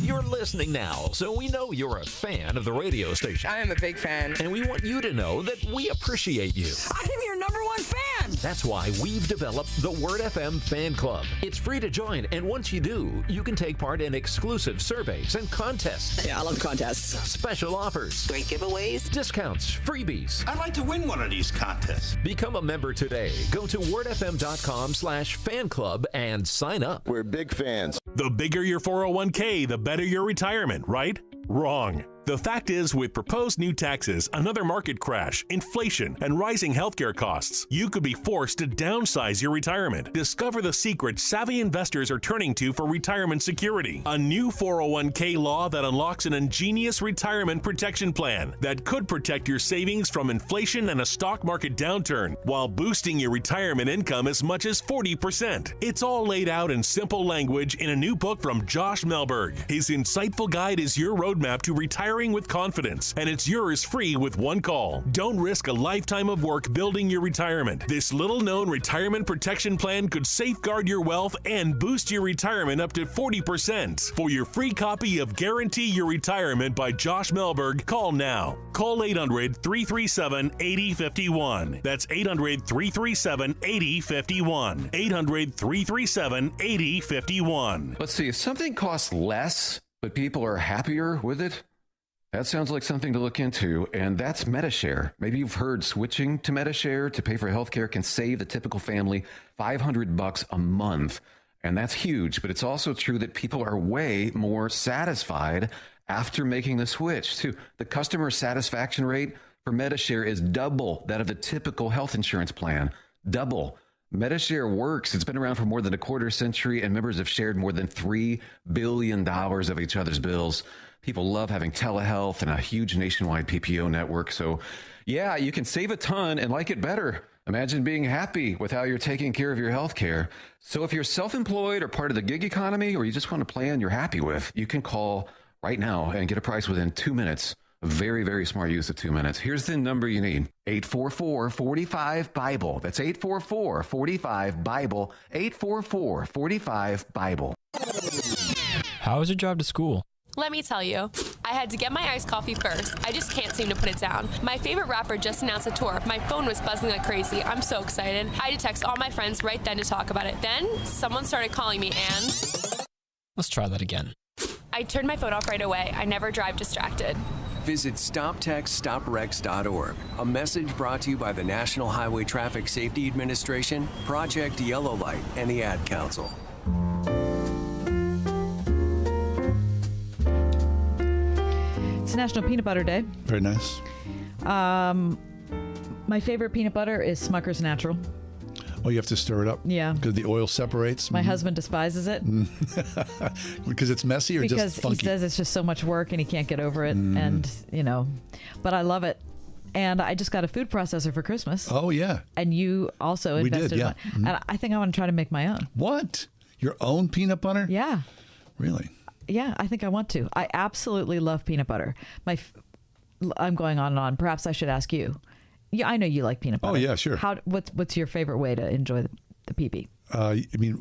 You're listening now, so we know you're a fan of the radio station. I am a big fan. And we want you to know that we appreciate you. I am your number one fan. That's why we've developed the Word FM Fan Club. It's free to join, and once you do, you can take part in exclusive surveys and contests. Yeah, I love contests. Special offers. Great giveaways. Discounts. Freebies. I'd like to win one of these contests. Become a member today. Go to wordfm.com/fan club and sign up. We're big fans. The bigger your 401k, the better your retirement, right? Wrong. The fact is, with proposed new taxes, another market crash, inflation, and rising healthcare costs, you could be forced to downsize your retirement. Discover the secret savvy investors are turning to for retirement security. A new 401k law that unlocks an ingenious retirement protection plan that could protect your savings from inflation and a stock market downturn while boosting your retirement income as much as 40%. It's all laid out in simple language in a new book from Josh Melberg. His insightful guide is your roadmap to retiring with confidence, and it's yours free with one call. Don't risk a lifetime of work building your retirement. This little-known retirement protection plan could safeguard your wealth and boost your retirement up to 40%. For your free copy of Guarantee Your Retirement by Josh Melberg, call now. Call 800-337-8051. That's 800-337-8051. 800-337-8051. Let's see, if something costs less, but people are happier with it, that sounds like something to look into, and that's MediShare. Maybe you've heard switching to MediShare to pay for healthcare can save the typical family $500 a month, and that's huge. But it's also true that people are way more satisfied after making the switch, too. The customer satisfaction rate for MediShare is double that of a typical health insurance plan. Double. MediShare works. It's been around for more than a quarter century, and members have shared more than $3 billion of each other's bills. People love having telehealth and a huge nationwide PPO network. So, yeah, you can save a ton and like it better. Imagine being happy with how you're taking care of your health care. So if you're self-employed or part of the gig economy, or you just want a plan you're happy with, you can call right now and get a price within 2 minutes. A very, very smart use of 2 minutes. Here's the number you need. 844-45-BIBLE. That's 844-45-BIBLE. 844-45-BIBLE. How is your drive to school? Let me tell you, I had to get my iced coffee first. I just can't seem to put it down. My favorite rapper just announced a tour. My phone was buzzing like crazy. I'm so excited. I had to text all my friends right then to talk about it. Then, someone started calling me and... Let's try that again. I turned my phone off right away. I never drive distracted. Visit StopTextStopWrecks.org. A message brought to you by the National Highway Traffic Safety Administration, Project Yellow Light, and the Ad Council. It's National Peanut Butter Day. Very nice. My favorite peanut butter is Smucker's Natural. Oh, you have to stir it up? Yeah. Because the oil separates? My husband despises it. Because it's messy or because just funky? He says it's just so much work and he can't get over it. And, but I love it. And I just got a food processor for Christmas. Oh, yeah. And you also invested in one. And I think I want to try to make my own. What? Your own peanut butter? Yeah. Really? Yeah, I think I want to. I absolutely love peanut butter. I'm going on and on. Perhaps I should ask you. Yeah, I know you like peanut butter. Oh, yeah, sure. What's your favorite way to enjoy the PB? I'm going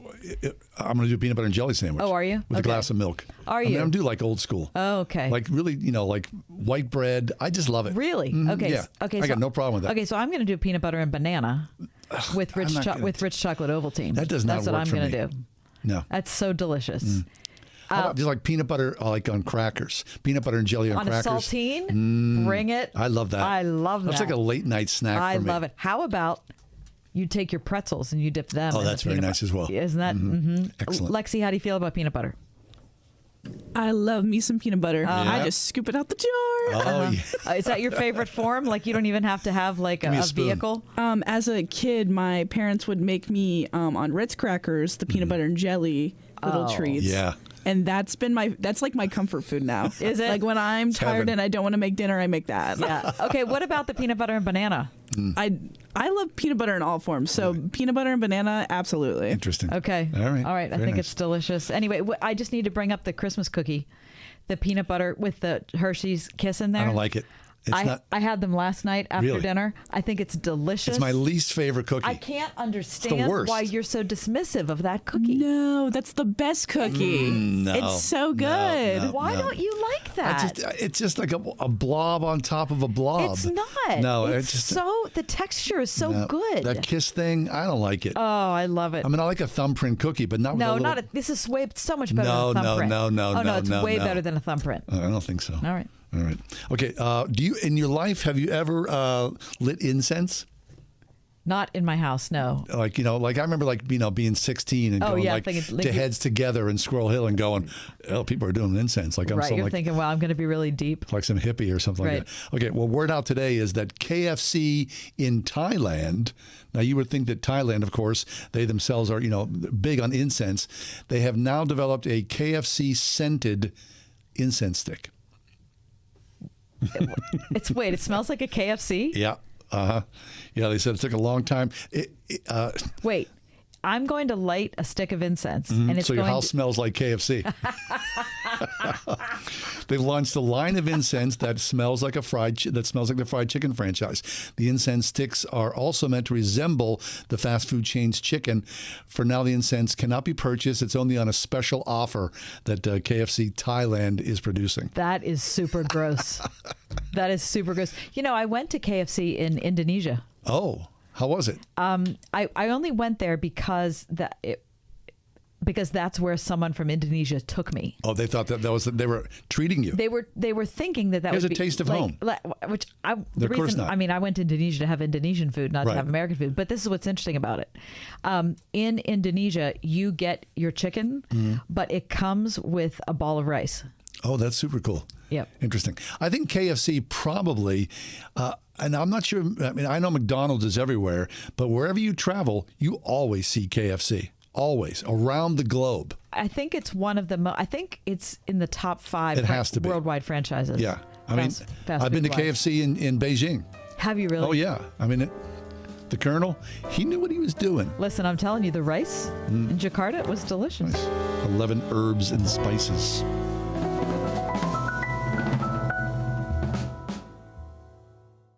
to do a peanut butter and jelly sandwich. Oh, are you? With a glass of milk. Are you? I do like old school. Oh, okay. Like really, like white bread. I just love it. Really? Mm-hmm. Okay. Yeah. Okay. I got no problem with that. Okay, so I'm going to do peanut butter and banana with rich chocolate Ovaltine. That does not That's work what I'm going to do. No. That's so delicious. How about just like peanut butter, like on crackers, peanut butter and jelly on crackers. On a saltine, bring it. I love that. I love that. That's like a late night snack for me. I love it. How about you take your pretzels and you dip them? Oh, that's very nice as well. Isn't that excellent? Lexi, how do you feel about peanut butter? I love me some peanut butter. I just scoop it out the jar. Oh, yeah. Is that your favorite form? Like you don't even have to have like a vehicle? As a kid, my parents would make me on Ritz crackers the peanut butter and jelly little treats. Yeah. And that's like my comfort food now. Is it? Like when I'm tired and I don't want to make dinner, I make that. Yeah. Okay, what about the peanut butter and banana? I love peanut butter in all forms. So peanut butter and banana, absolutely. Interesting. Okay. All right. All right. I think it's delicious. Anyway, I just need to bring up the Christmas cookie, the peanut butter with the Hershey's Kiss in there. I don't like it. I had them last night after dinner. I think it's delicious. It's my least favorite cookie. I can't understand why you're so dismissive of that cookie. No, that's the best cookie. No, it's so good. No, why don't you like that? It's just like a blob on top of a blob. It's not. No, the texture is so good. That Kiss thing, I don't like it. Oh, I love it. I mean, I like a thumbprint cookie, but not with a little... this is so much better than a thumbprint. No, it's way better than a thumbprint. I don't think so. All right. All right. Okay. Do you, in your life, have you ever lit incense? Not in my house, no. Like, I remember being 16 and going to Heads Together in Squirrel Hill and going, oh, people are doing incense. Like I'm You're thinking, well, I'm going to be really deep. Like some hippie or something like that. Okay, well, word out today is that KFC in Thailand, now you would think that Thailand, of course, they themselves are, big on incense. They have now developed a KFC scented incense stick. It smells like a KFC? Yeah. Yeah, they said it took a long time. Wait, I'm going to light a stick of incense, and it's so your house smells like KFC. They launched a line of incense that smells like the fried chicken franchise. The incense sticks are also meant to resemble the fast food chain's chicken. For now, the incense cannot be purchased. It's only on a special offer that KFC Thailand is producing. That is super gross. That is super gross. I went to KFC in Indonesia. Oh, how was it? I only went there because that's where someone from Indonesia took me. Oh, they thought that was they were treating you. They were thinking that Here's would a taste of home. Which of course not. I mean, I went to Indonesia to have Indonesian food, not to have American food. But this is what's interesting about it. In Indonesia, you get your chicken, but it comes with a ball of rice. Oh, that's super cool. Yep. Interesting. I think KFC probably, and I'm not sure, I know McDonald's is everywhere, but wherever you travel, you always see KFC. Always. Around the globe. I think it's one of the I think it's in the top 5 it has to be. Worldwide franchises. Yeah. Fast I've been to KFC in Beijing. Have you really? Oh, yeah. The Colonel, he knew what he was doing. Listen, I'm telling you, the rice in Jakarta was delicious. Nice. 11 herbs and spices.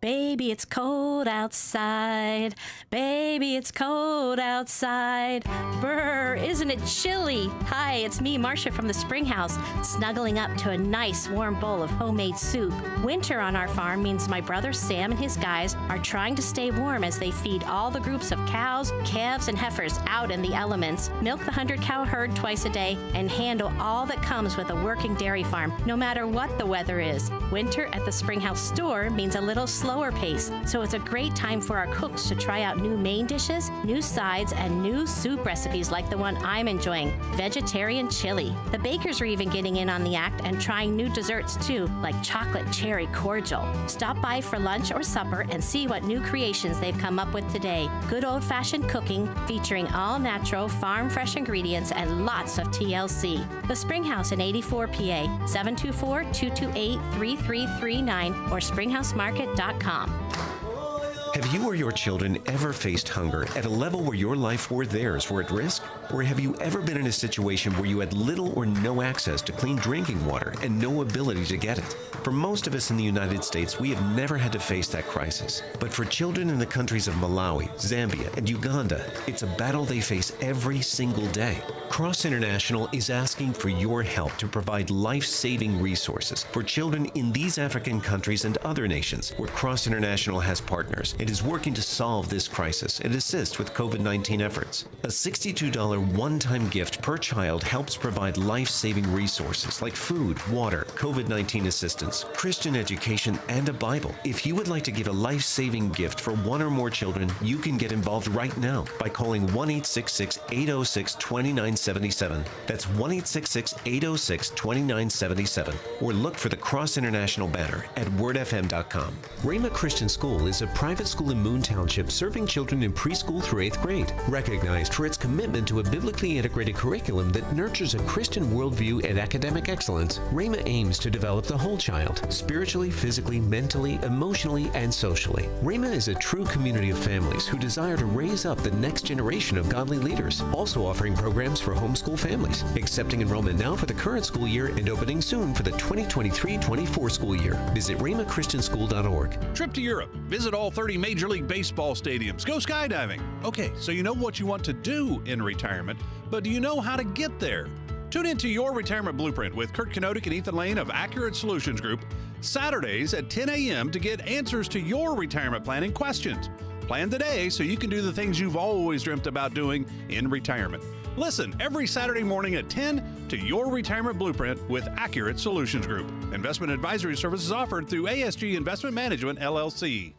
Baby, it's cold outside. Baby, it's cold outside. Brr, isn't it chilly? Hi, it's me, Marcia from the Spring House, snuggling up to a nice warm bowl of homemade soup. Winter on our farm means my brother Sam and his guys are trying to stay warm as they feed all the groups of cows, calves, and heifers out in the elements, milk the 100-cow herd twice a day, and handle all that comes with a working dairy farm, no matter what the weather is. Winter at the Spring House store means a little slower pace, so it's a great time for our cooks to try out new main dishes, new sides, and new soup recipes like the one I'm enjoying, vegetarian chili. The bakers are even getting in on the act and trying new desserts too, like chocolate cherry cordial. Stop by for lunch or supper and see what new creations they've come up with today. Good old-fashioned cooking featuring all-natural, farm-fresh ingredients and lots of TLC. The Spring House in 84 PA, 724-228-3339 or springhousemarket.com. Have you or your children ever faced hunger at a level where your life or theirs were at risk? Or have you ever been in a situation where you had little or no access to clean drinking water and no ability to get it? For most of us in the United States, we have never had to face that crisis. But for children in the countries of Malawi, Zambia, and Uganda, it's a battle they face every single day. Cross International is asking for your help to provide life-saving resources for children in these African countries and other nations where Cross International has partners and is working to solve this crisis and assist with COVID-19 efforts. A $62 one-time gift per child helps provide life-saving resources like food, water, COVID-19 assistance, Christian education, and a Bible. If you would like to give a life-saving gift for one or more children, you can get involved right now by calling 1-866-806-2977. That's 1-866-806-2977. Or look for the Cross International banner at wordfm.com. Rhema Christian School is a private school in Moon Township serving children in preschool through 8th grade. Recognized for its commitment to a biblically integrated curriculum that nurtures a Christian worldview and academic excellence, Rhema aims to develop the whole child, spiritually, physically, mentally, emotionally, and socially. Rhema is a true community of families who desire to raise up the next generation of godly leaders, also offering programs for homeschool families, accepting enrollment now for the current school year and opening soon for the 2023-24 school year. Visit rhemachristianschool.org. Trip to Europe. Visit all 30 Major League Baseball stadiums. Go skydiving. Okay, so you know what you want to do in retirement, but do you know how to get there? Tune into Your Retirement Blueprint with Kurt Kenotic and Ethan Lane of Accurate Solutions Group, Saturdays at 10 a.m. to get answers to your retirement planning questions. Plan today so you can do the things you've always dreamt about doing in retirement. Listen every Saturday morning at 10 to Your Retirement Blueprint with Accurate Solutions Group. Investment advisory services offered through ASG Investment Management, LLC.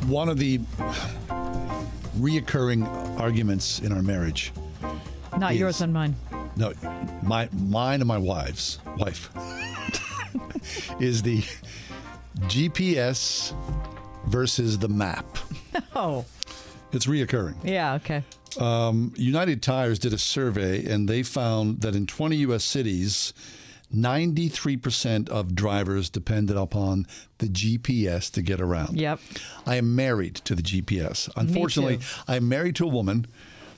One of the reoccurring arguments in our marriage. Not yours and mine. No, mine and my wife is the GPS versus the map. Oh. It's reoccurring. Yeah, okay. United Tires did a survey, and they found that in 20 U.S. cities, 93% of drivers depended upon the GPS to get around. Yep. I am married to the GPS. Unfortunately, I'm married to a woman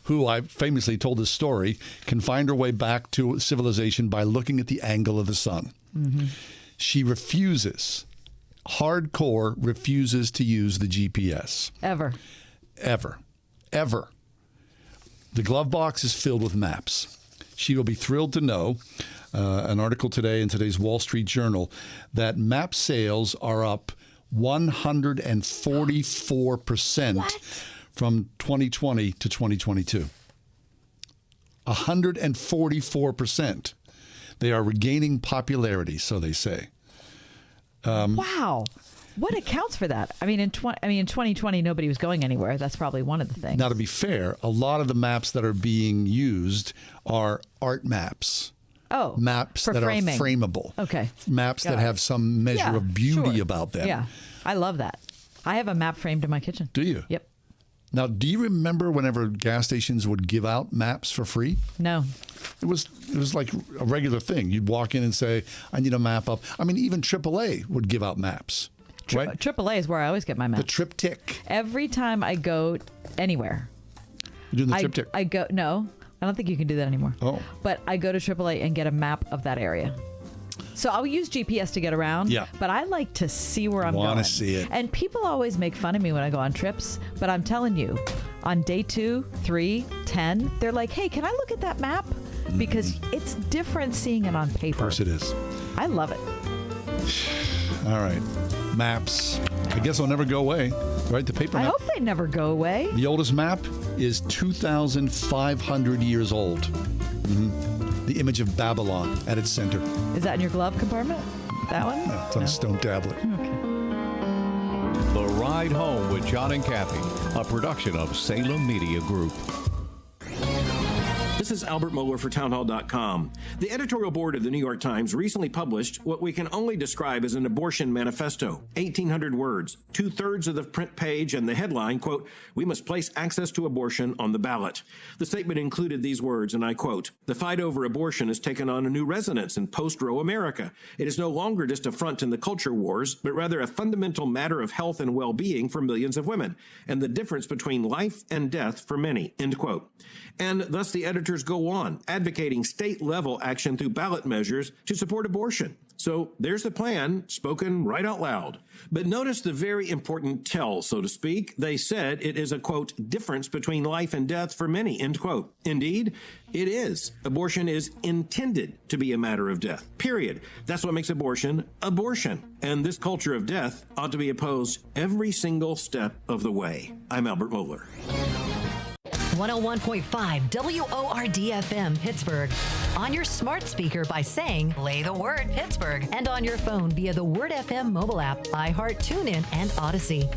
who, I famously told this story, can find her way back to civilization by looking at the angle of the sun. Mm-hmm. She refuses, hardcore refuses to use the GPS. Ever. The glove box is filled with maps. She will be thrilled to know, an article today in today's Wall Street Journal, that map sales are up 144% from 2020 to 2022. 144%. They are regaining popularity, so they say. Wow. What accounts for that? I mean, in 2020, nobody was going anywhere. That's probably one of the things. Now, to be fair, a lot of the maps that are being used are art maps. Oh, maps for that framing. are frameable. Okay. Maps that have some measure of beauty about them. Yeah, I love that. I have a map framed in my kitchen. Do you? Yep. Now, do you remember whenever gas stations would give out maps for free? No. It was like a regular thing. You'd walk in and say, I need a map up. I mean, even AAA would give out maps. Right? AAA is where I always get my maps. The triptych. Every time I go anywhere. You're doing the triptych? No, I don't think you can do that anymore. Oh. But I go to AAA and get a map of that area. So I'll use GPS to get around. Yeah. But I like to see where I'm going. Want to see it. And people always make fun of me when I go on trips. But I'm telling you, on day 2, 3, 10, they're like, hey, can I look at that map? Because it's different seeing it on paper. Of course it is. I love it. All right. Maps. I guess they'll never go away, right? The paper map. I hope they never go away. The oldest map is 2,500 years old. Mm-hmm. The image of Babylon at its center. Is that in your glove compartment? That one? No, it's on a stone tablet. Okay. The Ride Home with John and Kathy, a production of Salem Media Group. This is Albert Mohler for townhall.com. The editorial board of the New York Times recently published what we can only describe as an abortion manifesto, 1,800 words, 2/3 of the print page, and the headline, quote, "We must place access to abortion on the ballot." The statement included these words, and I quote, "The fight over abortion has taken on a new resonance in post-Roe America. It is no longer just a front in the culture wars, but rather a fundamental matter of health and well-being for millions of women, and the difference between life and death for many," end quote. And thus the editors go on, advocating state-level action through ballot measures to support abortion. So there's the plan, spoken right out loud. But notice the very important tell, so to speak. They said it is a, quote, "difference between life and death for many," end quote. Indeed, it is. Abortion is intended to be a matter of death, period. That's what makes abortion abortion. And this culture of death ought to be opposed every single step of the way. I'm Albert Mohler. 101.5 WORD-FM Pittsburgh. On your smart speaker by saying, play the word Pittsburgh. And on your phone via the Word FM mobile app, iHeart, TuneIn, and Odyssey.